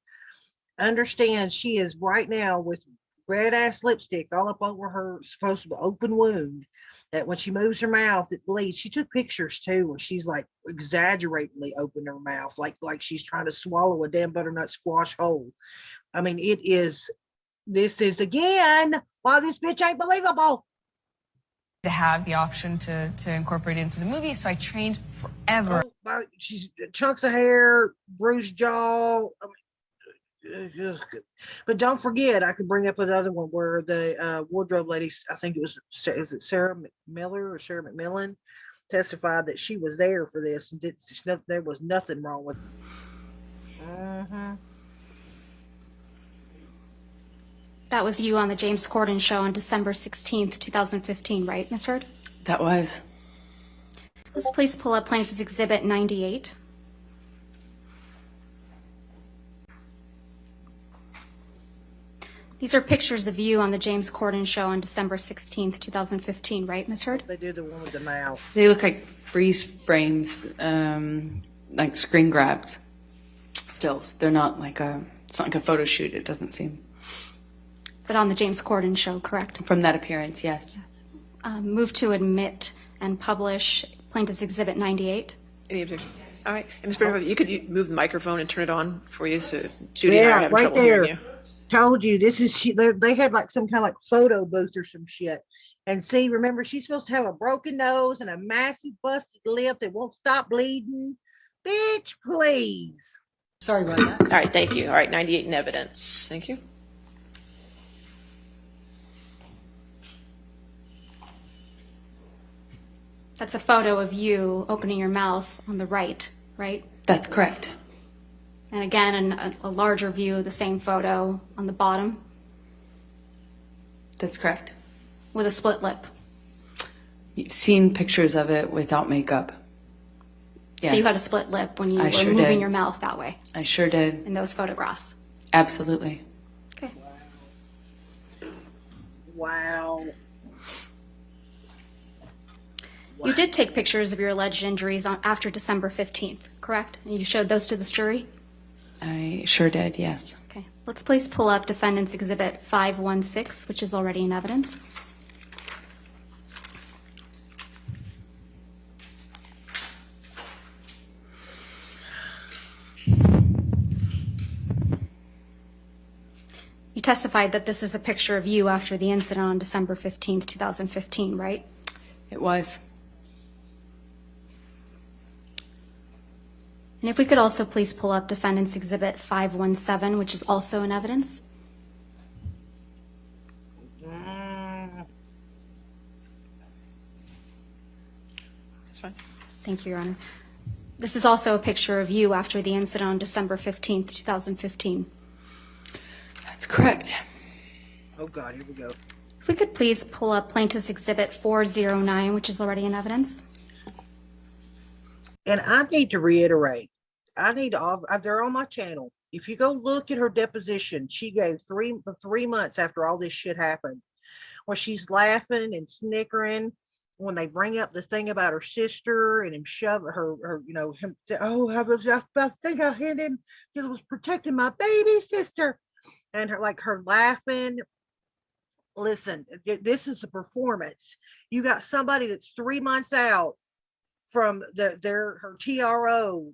Understand, she is right now with red ass lipstick all up over her supposed to be open wound, that when she moves her mouth, it bleeds. She took pictures too, where she's like exaggeratingly open her mouth, like she's trying to swallow a damn butternut squash whole. I mean, this is again why this bitch ain't believable. To have the option to incorporate it into the movie, so I trained forever. She's chunks of hair, bruised jaw. But don't forget, I could bring up another one where the wardrobe lady, I think it was, is it Sarah Miller or Sarah McMillan, testified that she was there for this and there was nothing wrong with it. That was you on the James Corden show on December 16th, 2015, right, Ms. Heard? That was. Let's please pull up Plaintiff's Exhibit 98. These are pictures of you on the James Corden show on December 16th, 2015, right, Ms. Heard? They did the one with the mouse. They look like freeze frames, like screen grabs, stills. They're not like it's not like a photo shoot, it doesn't seem. But on the James Corden show, correct? From that appearance, yes. Move to admit and publish Plaintiff's Exhibit 98. Any objection? All right. And Ms. Bernhoff, you could move the microphone and turn it on for you, so Judy and I are having right trouble hearing you. Told you, this is they had like some kind of like photo booth or some shit. And see, remember, she's supposed to have a broken nose and a massive busted lip that won't stop bleeding. Bitch, please. Sorry about that. All right, thank you. All right, 98 in evidence. Thank you. That's a photo of you opening your mouth on the right, right? That's correct. And again, a larger view of the same photo on the bottom That's correct. with a split lip. You've seen pictures of it without makeup. Yes. So you had a split lip when you I were sure moving did. your mouth that way I sure did. in those photographs. Absolutely. Okay. Wow. You did take pictures of your alleged injuries after December 15th, correct? And you showed those to the jury? I sure did, yes. Okay. Let's please pull up Defendants Exhibit 516, which is already in evidence. You testified that this is a picture of you after the incident on December 15th, 2015, right? It was. And if we could also please pull up Defendants Exhibit 517, which is also in evidence. That's fine. Thank you, Your Honor. This is also a picture of you after the incident on December 15th, 2015. That's correct. Oh God, here we go. If we could please pull up Plaintiff's Exhibit 409, which is already in evidence. And I need to reiterate, they're on my channel. If you go look at her deposition, she gave 3 months after all this shit happened, where she's laughing and snickering when they bring up this thing about her sister and him shoving her, him. Oh, I think I hit him because I was protecting my baby sister, and her laughing. Listen, this is a performance. You got somebody that's 3 months out from her TRO,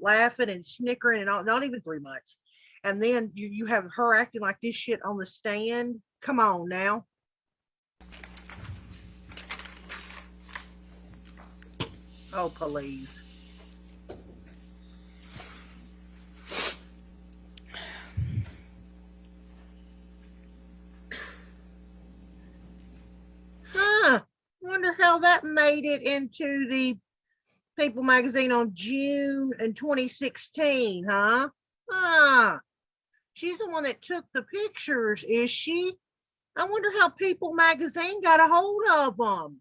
laughing and snickering, and all, not even 3 months, and then you have her acting like this shit on the stand. Come on now. Oh, please. Wonder how that made it into the People magazine on June in 2016, huh? She's the one that took the pictures, is she? I wonder how People magazine got a hold of them.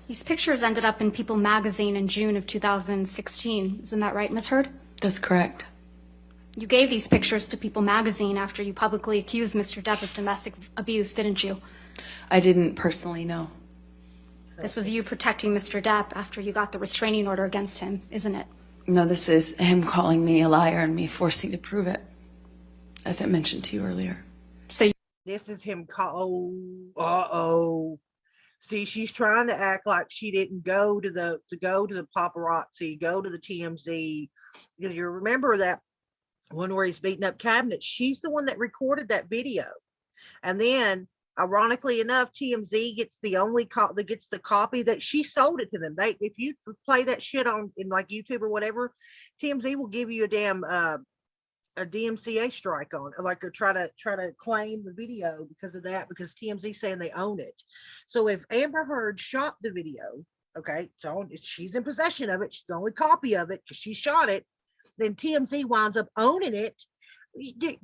These pictures ended up in People magazine in June of 2016. Isn't that right, Ms. Heard? That's correct. You gave these pictures to People magazine after you publicly accused Mr. Depp of domestic abuse, didn't you? I didn't personally know. This was you protecting Mr. Depp after you got the restraining order against him, isn't it? No, this is him calling me a liar and me forcing to prove it, as I mentioned to you earlier. So This is him See, she's trying to act like she didn't go to the paparazzi, go to the TMZ. Because you remember that one where he's beating up cabinets. She's the one that recorded that video. And then, ironically enough, TMZ gets the copy that she sold it to them. If you play that shit on in like YouTube or whatever, TMZ will give you a damn a DMCA strike on it, like, or try to claim the video because of that, because TMZ saying they own it. So if Amber Heard shot the video, okay, so she's in possession of it, she's the only copy of it because she shot it, then TMZ winds up owning it.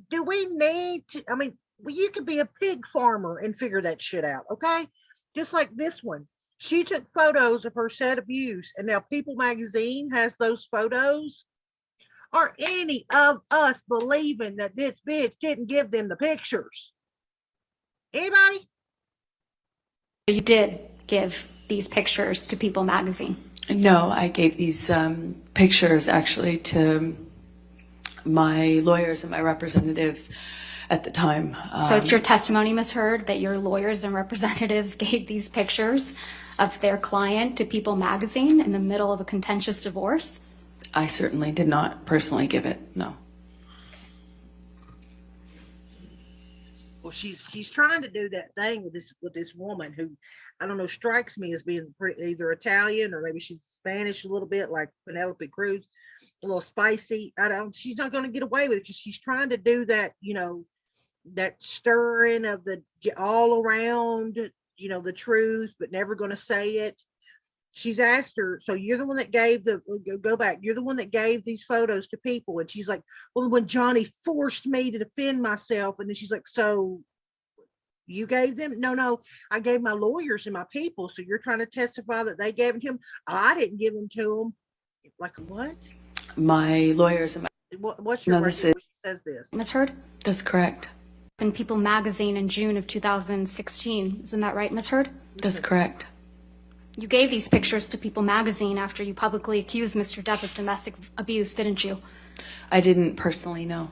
Do we need to, I mean, you could be a pig farmer and figure that shit out, okay? Just like this one. She took photos of her said abuse, and now People Magazine has those photos. Are any of us believing that this bitch didn't give them the pictures? Anybody? you did give these pictures to People Magazine. No, I gave these pictures actually to my lawyers and my representatives at the time. So it's your testimony, Ms. Heard, that your lawyers and representatives gave these pictures of their client to People Magazine in the middle of a contentious divorce? I certainly did not personally give it, no. Well, she's trying to do that thing with this woman who, I don't know, strikes me as being either Italian or maybe she's Spanish a little bit, like Penelope Cruz, a little spicy. She's not going to get away with it because she's trying to do that, that stirring of the all around, the truth, but never going to say it. She's asked her, so you're the one that gave you're the one that gave these photos to people. And she's like, well, when Johnny forced me to defend myself. And then she's like, so you gave them? No, I gave my lawyers and my people. So you're trying to testify that they gave them to him? I didn't give them to him. Like what? My lawyers and what's your this record? Says this. Ms. Heard? That's correct. In People Magazine in June of 2016. Isn't that right, Ms. Heard? That's correct. You gave these pictures to People Magazine after you publicly accused Mr. Depp of domestic abuse, didn't you? I didn't personally know.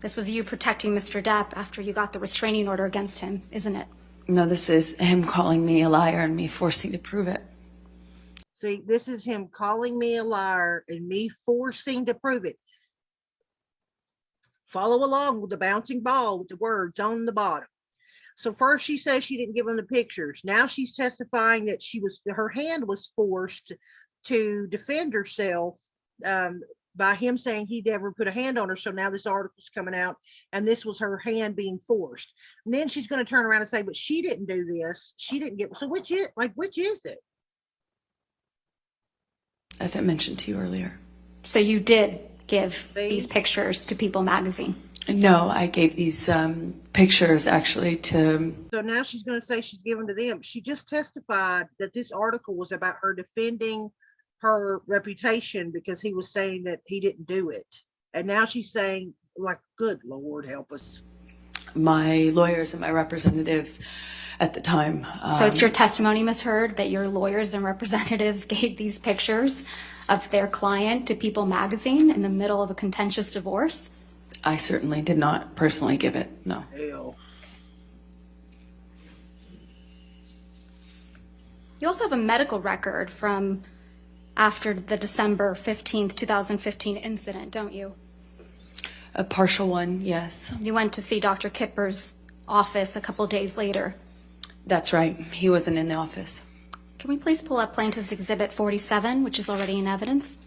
This was you protecting Mr. Depp after you got the restraining order against him, isn't it? No, this is him calling me a liar and me forcing to prove it. See, this is him calling me a liar and me forcing to prove it. Follow along with the bouncing ball with the words on the bottom. So first she says she didn't give him the pictures. Now she's testifying that her hand was forced to defend herself by him saying he never put a hand on her. So now this article's coming out and this was her hand being forced. And then she's going to turn around and say, but she didn't do this. She didn't get, so which is it? As I mentioned to you earlier. So you did give these pictures to People Magazine? No, I gave these pictures actually to... So now she's going to say she's given to them. She just testified that this article was about her defending her reputation because he was saying that he didn't do it. And now she's saying, like, good Lord, help us. My lawyers and my representatives at the time. So it's your testimony, Ms. Heard, that your lawyers and representatives gave these pictures of their client to People Magazine in the middle of a contentious divorce? I certainly did not personally give it, no. Hell. You also have a medical record from after the December 15th, 2015 incident, don't you? A partial one, yes. You went to see Dr. Kipper's office a couple days later. That's right. He wasn't in the office. Can we please pull up Plaintiff's Exhibit 47, which is already in evidence?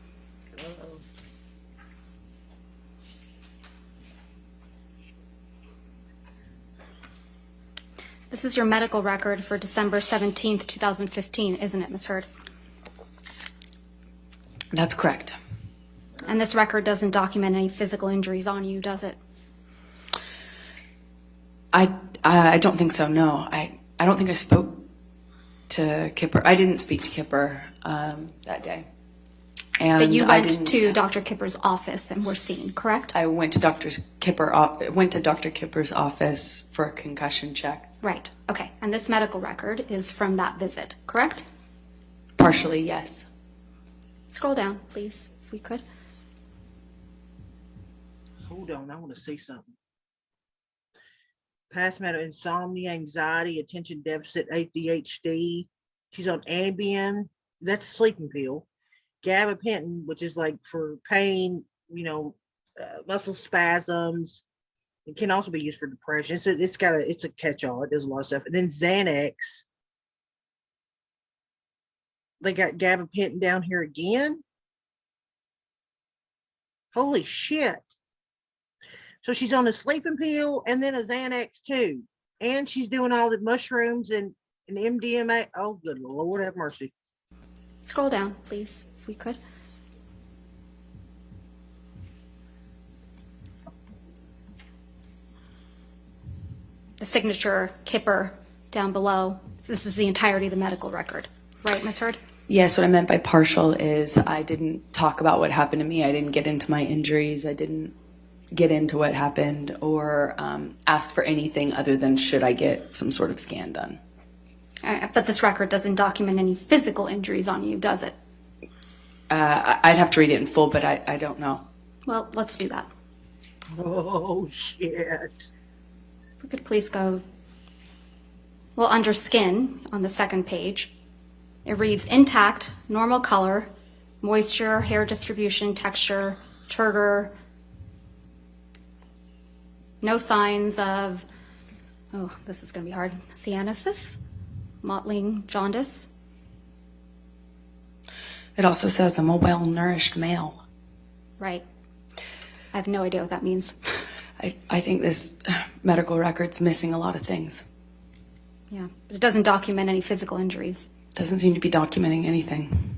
This is your medical record for December 17th, 2015, isn't it, Ms. Heard? That's correct. And this record doesn't document any physical injuries on you, does it? I don't think so, no. I don't think I spoke to Kipper. I didn't speak to Kipper that day. And but you went to Dr. Kipper's office and were seen, correct? I went to Dr. Kipper's office for a concussion check. Right, okay. And this medical record is from that visit, correct? Partially, yes. Scroll down, please, if we could. Hold on, I want to see something. Past matter, insomnia, anxiety, attention deficit, ADHD. She's on Ambien. That's a sleeping pill. Gabapentin, which is like for pain, muscle spasms. It can also be used for depression. It's a catch-all. It does a lot of stuff. And then Xanax. They got gabapentin down here again. Holy shit. So she's on a sleeping pill and then a Xanax too. And she's doing all the mushrooms and MDMA. Oh, good Lord, have mercy. Scroll down, please, if we could. The signature Kipper down below. This is the entirety of the medical record, right, Ms. Hurd? Yes, what I meant by partial is I didn't talk about what happened to me. I didn't get into my injuries. I didn't get into what happened or ask for anything other than should I get some sort of scan done. But this record doesn't document any physical injuries on you, does it? I'd have to read it in full, but I don't know. Well, let's do that. Oh, shit. If we could please go, well, under skin on the second page, it reads intact, normal color, moisture, hair distribution, texture, turgor, no signs of, oh, this is going to be hard, cyanosis, mottling, jaundice. It also says I'm a well-nourished male. Right. I have no idea what that means. I think this medical record's missing a lot of things. Yeah, but it doesn't document any physical injuries. Doesn't seem to be documenting anything.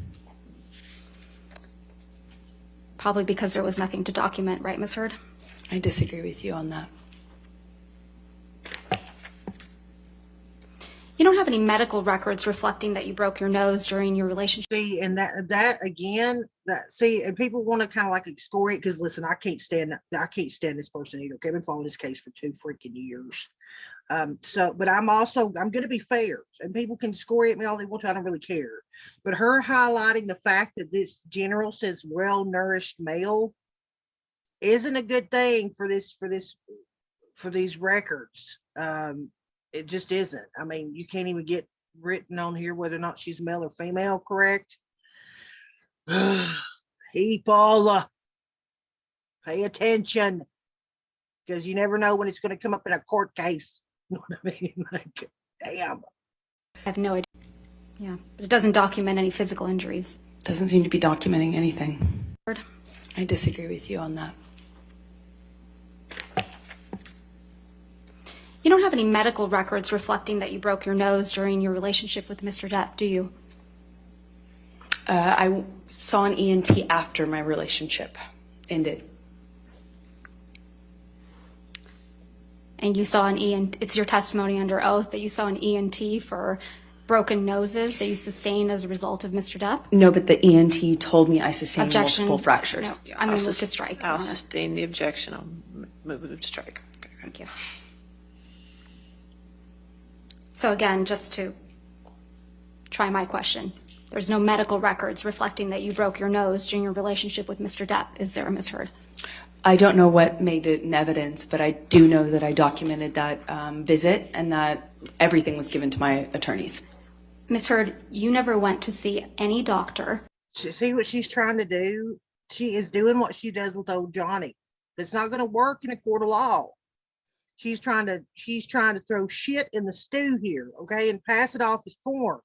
Probably because there was nothing to document, right, Ms. Hurd? I disagree with you on that. You don't have any medical records reflecting that you broke your nose during your relationship. See, and that again, and people want to kind of like excoriate because listen, I can't stand this person either. Okay, I've been following this case for 2 freaking years. But I'm going to be fair, and people can excoriate me all they want to. I don't really care. But her highlighting the fact that this general says well-nourished male isn't a good thing for these records. It just isn't. I mean, you can't even get written on here whether or not she's male or female, correct? People, pay attention, because you never know when it's going to come up in a court case. You know what I mean? Like, damn. I have no idea. Yeah, but it doesn't document any physical injuries. Doesn't seem to be documenting anything. I disagree with you on that. You don't have any medical records reflecting that you broke your nose during your relationship with Mr. Depp, do you? I saw an ENT after my relationship ended. And you saw an ENT, it's your testimony under oath that you saw an ENT for broken noses that you sustained as a result of Mr. Depp? No, but the ENT told me I sustained Objection. multiple fractures. No, I'm going to move to strike. I'll sustain the objection. I'll move to strike. Okay. Thank you. So again, just to try my question, there's no medical records reflecting that you broke your nose during your relationship with Mr. Depp, is there, Ms. Hurd? I don't know what made it in evidence, but I do know that I documented that visit and that everything was given to my attorneys. Ms. Hurd, you never went to see any doctor. See what she's trying to do? She is doing what she does with old Johnny. It's not going to work in a court of law. She's trying to throw shit in the stew here, okay, and pass it off as corn.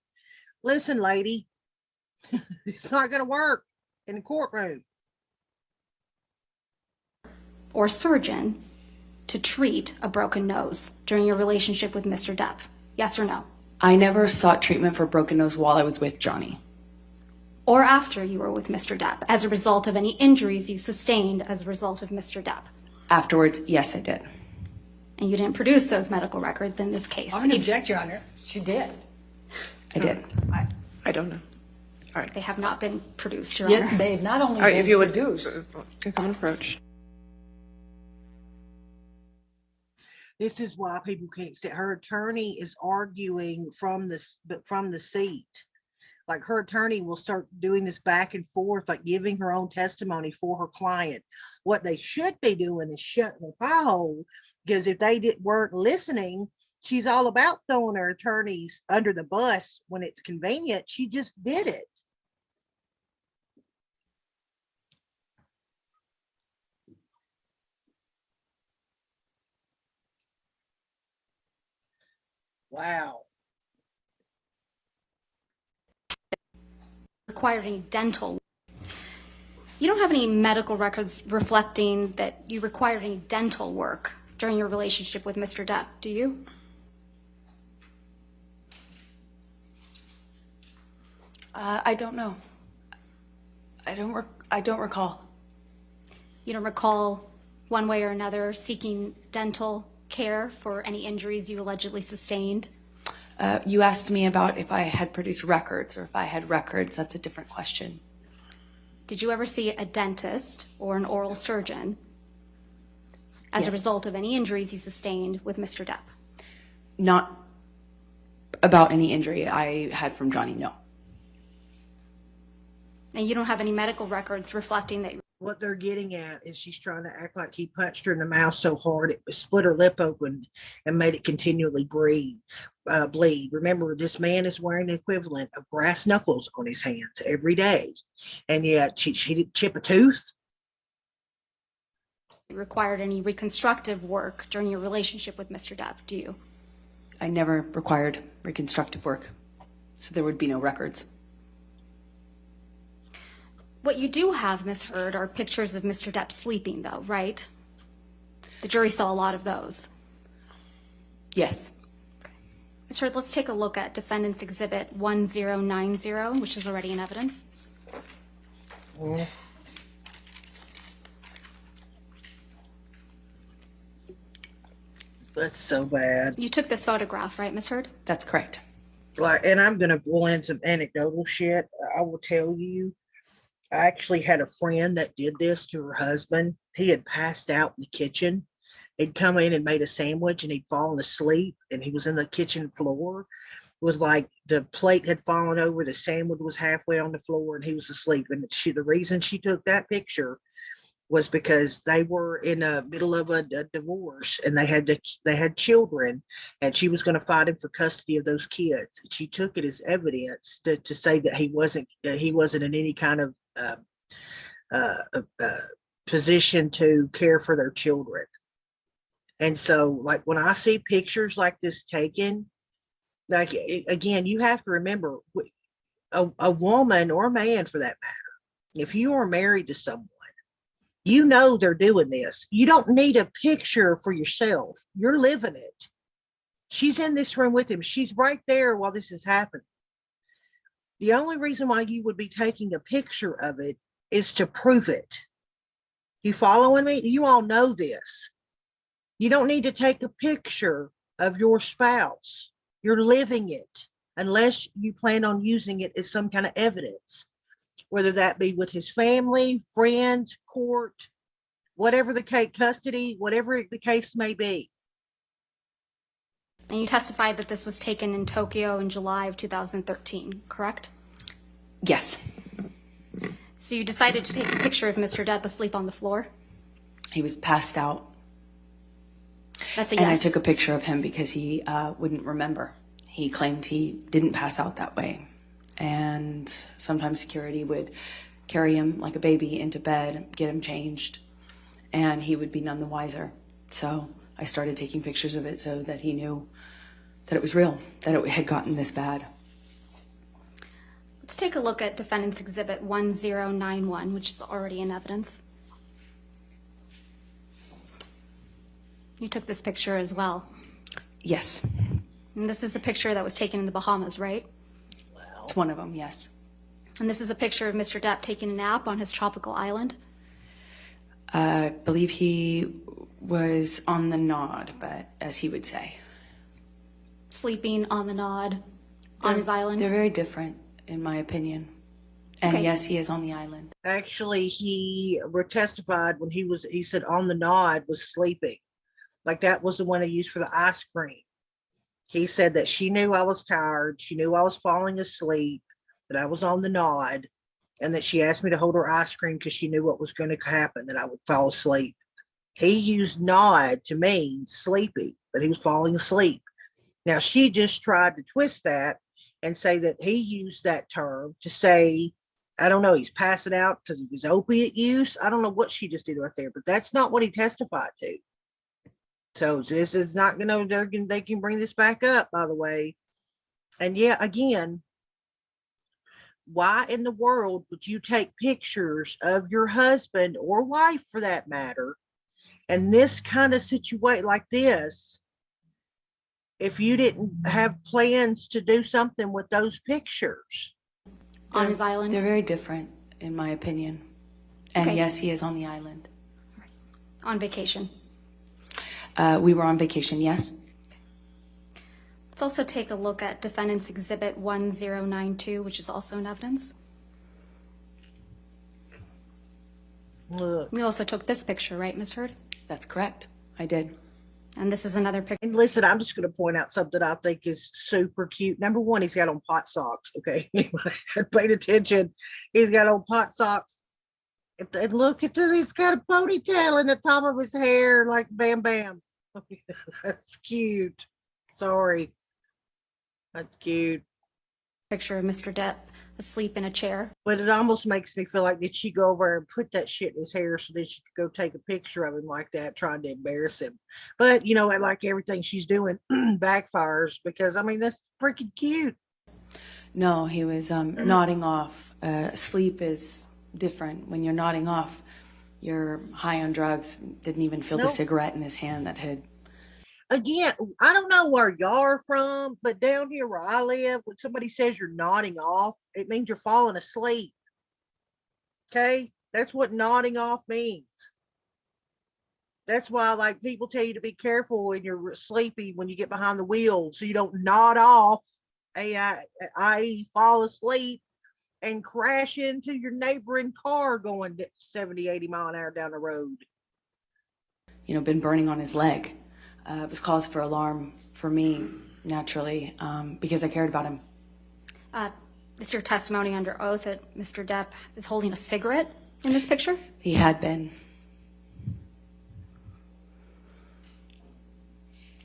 Listen, lady, it's not going to work in the courtroom. Or surgeon to treat a broken nose during your relationship with Mr. Depp? Yes or no? I never sought treatment for broken nose while I was with Johnny. Or after you were with Mr. Depp, as a result of any injuries you sustained as a result of Mr. Depp? Afterwards, yes, I did. And you didn't produce those medical records in this case? I'm going to object, Your Honor. She did. I did. I don't know. All right. They have not been produced, Your Yet Honor. they've not only All right, been if you would produced. come and approach. This is why people can't stay. Her attorney is arguing from the seat. Like her attorney will start doing this back and forth, like giving her own testimony for her client. What they should be doing is shutting the pie hole, because if they weren't listening, she's all about throwing her attorneys under the bus when it's convenient. She just did it. Wow. Required any dental. You don't have any medical records reflecting that you required any dental work during your relationship with Mr. Depp, do you? I don't know. I don't recall. You don't recall one way or another seeking dental care for any injuries you allegedly sustained? You asked me about if I had produced records or if I had records. That's a different question. Did you ever see a dentist or an oral surgeon as a result of any injuries you sustained with Mr. Depp? Not about any injury I had from Johnny, no. And you don't have any medical records reflecting that? What they're getting at is she's trying to act like he punched her in the mouth so hard it split her lip open and made it continually bleed. Remember, this man is wearing the equivalent of brass knuckles on his hands every day, and yet she didn't chip a tooth. Required any reconstructive work during your relationship with Mr. Depp, do you? I never required reconstructive work, so there would be no records. What you do have, Ms. Heard, are pictures of Mr. Depp sleeping, though, right? The jury saw a lot of those. Yes. Okay. Ms. Heard, let's take a look at Defendants Exhibit 1090, which is already in evidence. That's so bad. You took this photograph, right, Ms. Heard? That's correct. And I'm gonna pull in some anecdotal shit. I will tell you, I actually had a friend that did this to her husband. He had passed out in the kitchen. He'd come in and made a sandwich and he'd fallen asleep, and he was in the kitchen floor with, like, the plate had fallen over, the sandwich was halfway on the floor, and he was asleep. And the reason she took that picture was because they were in the middle of a divorce, and they had children, and she was going to fight him for custody of those kids. She took it as evidence to say that he wasn't in any kind of position to care for their children. And so, like, when I see pictures like this taken, like, again, you have to remember, a woman or a man for that matter, if you are married to someone, you know they're doing this. You don't need a picture for yourself. You're living it. She's in this room with him. She's right there while this is happening. The only reason why you would be taking a picture of it is to prove it. You following me? You all know this. You don't need to take a picture of your spouse. You're living it, unless you plan on using it as some kind of evidence, whether that be with his family, friends, court, whatever the case, custody, whatever the case may be. And you testified that this was taken in Tokyo in July of 2013, correct? Yes. So you decided to take a picture of Mr. Depp asleep on the floor? He was passed out. That's a yes. And I took a picture of him because he wouldn't remember. He claimed he didn't pass out that way. And sometimes security would carry him like a baby into bed, get him changed, and he would be none the wiser. So I started taking pictures of it so that he knew that it was real, that it had gotten this bad. Let's take a look at Defendants Exhibit 1091, which is already in evidence. You took this picture as well. Yes. And this is a picture that was taken in the Bahamas, right? It's one of them, yes. And this is a picture of Mr. Depp taking a nap on his tropical island? I believe he was on the nod, but as he would say. Sleeping on the nod on his island? They're very different, in my opinion. And Okay. yes, he is on the island. Actually, he testified when he said on the nod was sleeping. Like that was the one I used for the ice cream. He said that she knew I was tired. She knew I was falling asleep, that I was on the nod, and that she asked me to hold her ice cream because she knew what was going to happen, that I would fall asleep. He used nod to mean sleepy, that he was falling asleep. Now, she just tried to twist that and say that he used that term to say, I don't know, he's passing out because of his opiate use. I don't know what she just did right there, but that's not what he testified to. So this is not going to, they can bring this back up, by the way. And yeah, again, why in the world would you take pictures of your husband or wife for that matter, and this kind of situation like this, if you didn't have plans to do something with those pictures? On his island? They're very different, in my opinion. And Okay. yes, he is on the island. On vacation. We were on vacation, yes. Let's also take a look at Defendants Exhibit 1092, which is also in evidence. Look. We also took this picture, right, Ms. Heard? That's correct. I did. And this is another picture. And listen, I'm just going to point out something I think is super cute. Number one, he's got on pot socks. Okay. I paid attention. He's got on pot socks. And look at this. He's got a ponytail in the top of his hair, like Bam Bam. That's cute. Sorry. That's cute. Picture of Mr. Depp asleep in a chair. But it almost makes me feel like, did she go over and put that shit in his hair so that she could go take a picture of him like that, trying to embarrass him? But, you know, like everything she's doing backfires, because, I mean, that's freaking cute. No, he was nodding off. Sleep is different. When you're nodding off, you're high on drugs. Didn't even feel the Nope. cigarette in his hand that had... Again, I don't know where y'all are from, but down here where I live, when somebody says you're nodding off, it means you're falling asleep. Okay? That's what nodding off means. That's why, like, people tell you to be careful when you're sleepy, when you get behind the wheel, so you don't nod off, i.e. fall asleep and crash into your neighboring car going 70, 80 mile an hour down the road. you know, been burning on his leg. It was cause for alarm for me, naturally, because I cared about him. It's your testimony under oath that Mr. Depp is holding a cigarette in this picture? He had been.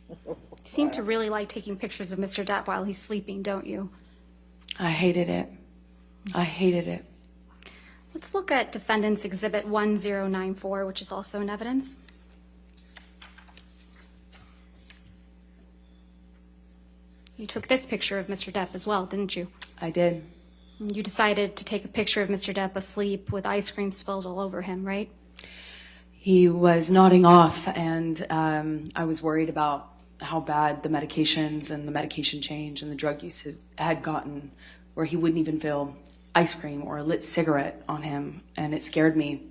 You seem to really like taking pictures of Mr. Depp while he's sleeping, don't you? I hated it. I hated it. Let's look at Defendants Exhibit 1094, which is also in evidence. You took this picture of Mr. Depp as well, didn't you? I did. You decided to take a picture of Mr. Depp asleep with ice cream spilled all over him, right? He was nodding off, and I was worried about how bad the medications and the medication change and the drug use had gotten, where he wouldn't even feel ice cream or a lit cigarette on him, and it scared me.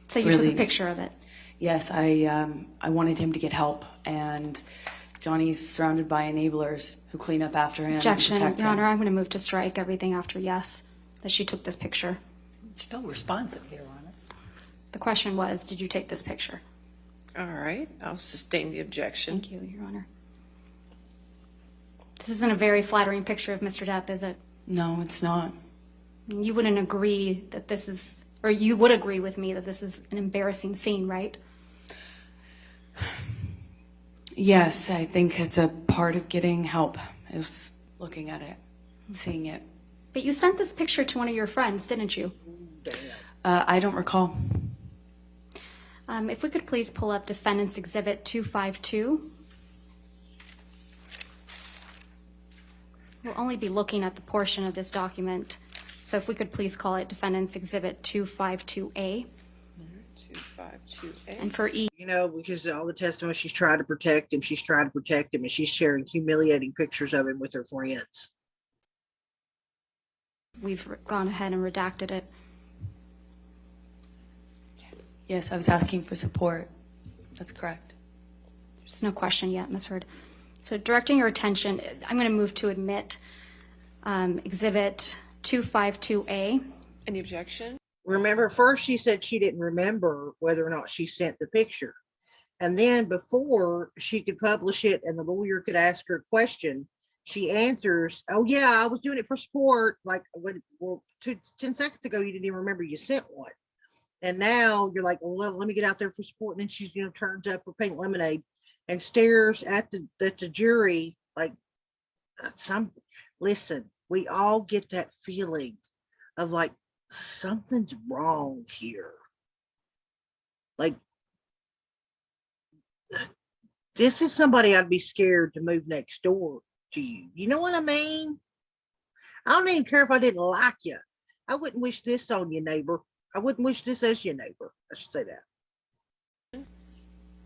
So you really. took a picture of it? Yes, I wanted him to get help, and Johnny's surrounded by enablers who clean up after him. Objection, and protect Your him. Honor, I'm going to move to strike everything after yes, that she took this picture. Still responsive, Your Honor. The question was, did you take this picture? All right, I'll sustain the objection. Thank you, Your Honor. This isn't a very flattering picture of Mr. Depp, is it? No, it's not. You wouldn't agree that this is, or you would agree with me that this is an embarrassing scene, right? Yes, I think it's a part of getting help, is looking at it, seeing it. But you sent this picture to one of your friends, didn't you? I don't recall. If we could please pull up Defendants Exhibit 252. We'll only be looking at the portion of this document, so if we could please call it Defendants Exhibit 252A. 252A. And for each, You know, because all the testimony, she's trying to protect him, and she's sharing humiliating pictures of him with her friends. we've gone ahead and redacted it. Yes, I was asking for support. That's correct. There's no question yet, Ms. Heard. So directing your attention, I'm going to move to admit Exhibit 252A. Any objection? Remember, first she said she didn't remember whether or not she sent the picture. And then before she could publish it and the lawyer could ask her a question, she answers, "Oh yeah, I was doing it for sport." Like, well, 10 seconds ago, you didn't even remember you sent one. And now you're like, well, let me get out there for sport. And then she's, turns up for pink lemonade and stares at the jury like listen, we all get that feeling of like something's wrong here. Like, this is somebody I'd be scared to move next door to you. You know what I mean? I don't even care if I didn't like you. I wouldn't wish this on you, neighbor. I wouldn't wish this as your neighbor. I should say that.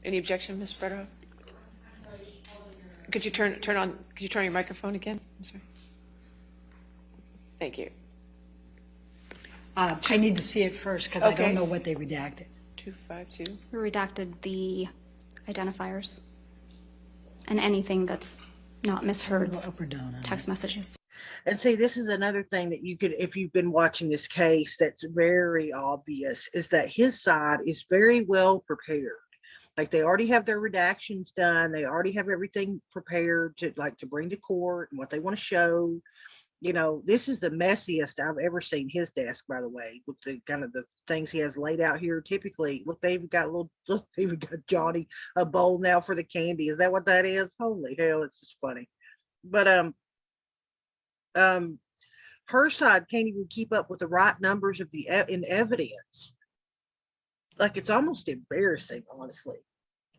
Any objection, Ms. Brederhoff? Could you turn your microphone again? I'm sorry. Thank you. I need to see it first because I don't know what they redacted. 252. We redacted the identifiers and anything that's not misheard text messages. And see, this is another thing that you could, if you've been watching this case, that's very obvious, is that his side is very well prepared. Like, they already have their redactions done. They already have everything prepared to bring to court and what they want to show. This is the messiest I've ever seen his desk, by the way, with the kind of the things he has laid out here. Typically, look, they even got Johnny a bowl now for the candy. Is that what that is? Holy hell, it's just funny. But her side can't even keep up with the right numbers of in evidence. Like, it's almost embarrassing, honestly.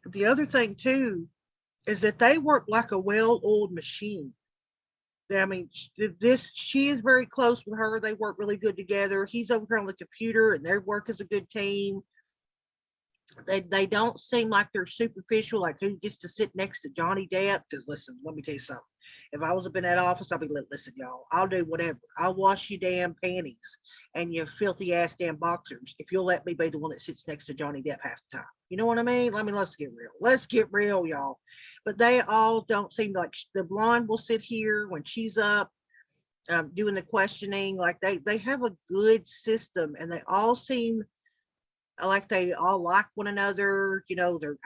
The other thing too is that they work like a well-oiled machine. I mean, she is very close with her. They work really good together. He's over here on the computer, and their work is a good team. They don't seem like they're superficial, like who gets to sit next to Johnny Depp. Because listen, let me tell you something. If I was up in that office, I'd be like, listen, y'all, I'll do whatever. I'll wash you damn panties and your filthy ass damn boxers if you'll let me be the one that sits next to Johnny Depp half the time. You know what I mean? Let's get real. Let's get real, y'all. But they all don't seem like, the blonde will sit here when she's up doing the questioning. Like, they have a good system, and they all seem like they all like one another. I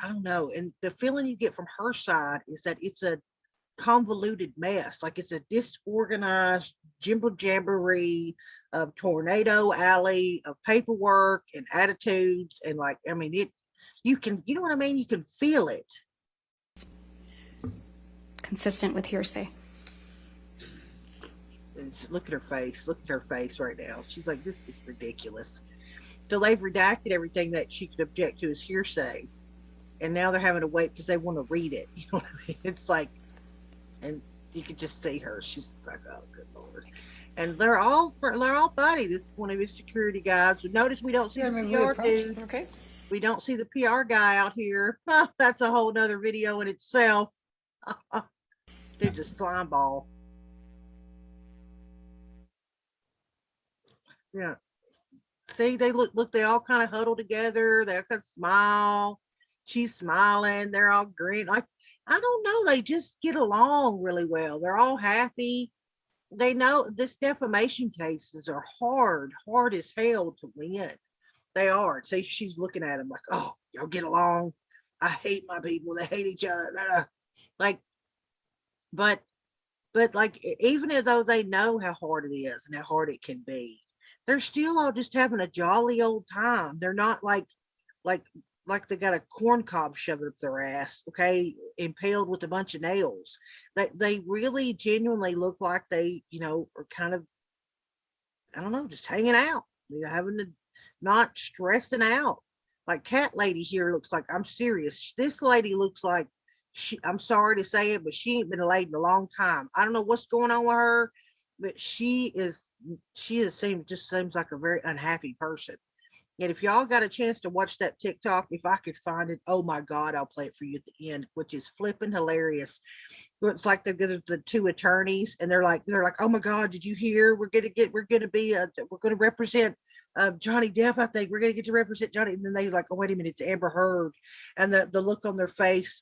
don't know. And the feeling you get from her side is that it's a convoluted mess. Like, it's a disorganized jimble jamboree of tornado alley of paperwork and attitudes. And you know what I mean? You can feel it. Consistent with hearsay. Look at her face. Look at her face right now. She's like, this is ridiculous. So they've redacted everything that she could object to as hearsay. And now they're having to wait because they want to read it. You know what I mean? It's like, and you could just see her. She's just like, oh, good Lord. And they're all buddy. This is one of his security guys. Notice we don't see the PR dude. Okay. We don't see the PR guy out here. That's a whole nother video in itself. Dude's a slime ball. Yeah. See, they look, they all kind of huddle together. They kind of smile. She's smiling. They're all green. Like, I don't know. They just get along really well. They're all happy. They know this defamation cases are hard as hell to win. They are. See, she's looking at him like, oh, y'all get along. I hate my people. They hate each other. Like, but like, even though they know how hard it is and how hard it can be, they're still all just having a jolly old time. They're not like they got a corn cob shoved up their ass, okay, impaled with a bunch of nails. They really genuinely look like they, are kind of, I don't know, just hanging out, having to, not stressing out. Like Cat Lady here looks like, I'm serious. This lady looks like I'm sorry to say it, but she ain't been laid in a long time. I don't know what's going on with her, but she just seems like a very unhappy person. And if y'all got a chance to watch that TikTok, if I could find it, oh my God, I'll play it for you at the end, which is flipping hilarious. It's like they're the two attorneys, and they're like, oh my God, did you hear? We're going to represent Johnny Depp. I think we're going to get to represent Johnny. And then they like, oh, wait a minute, it's Amber Heard. And the look on their face,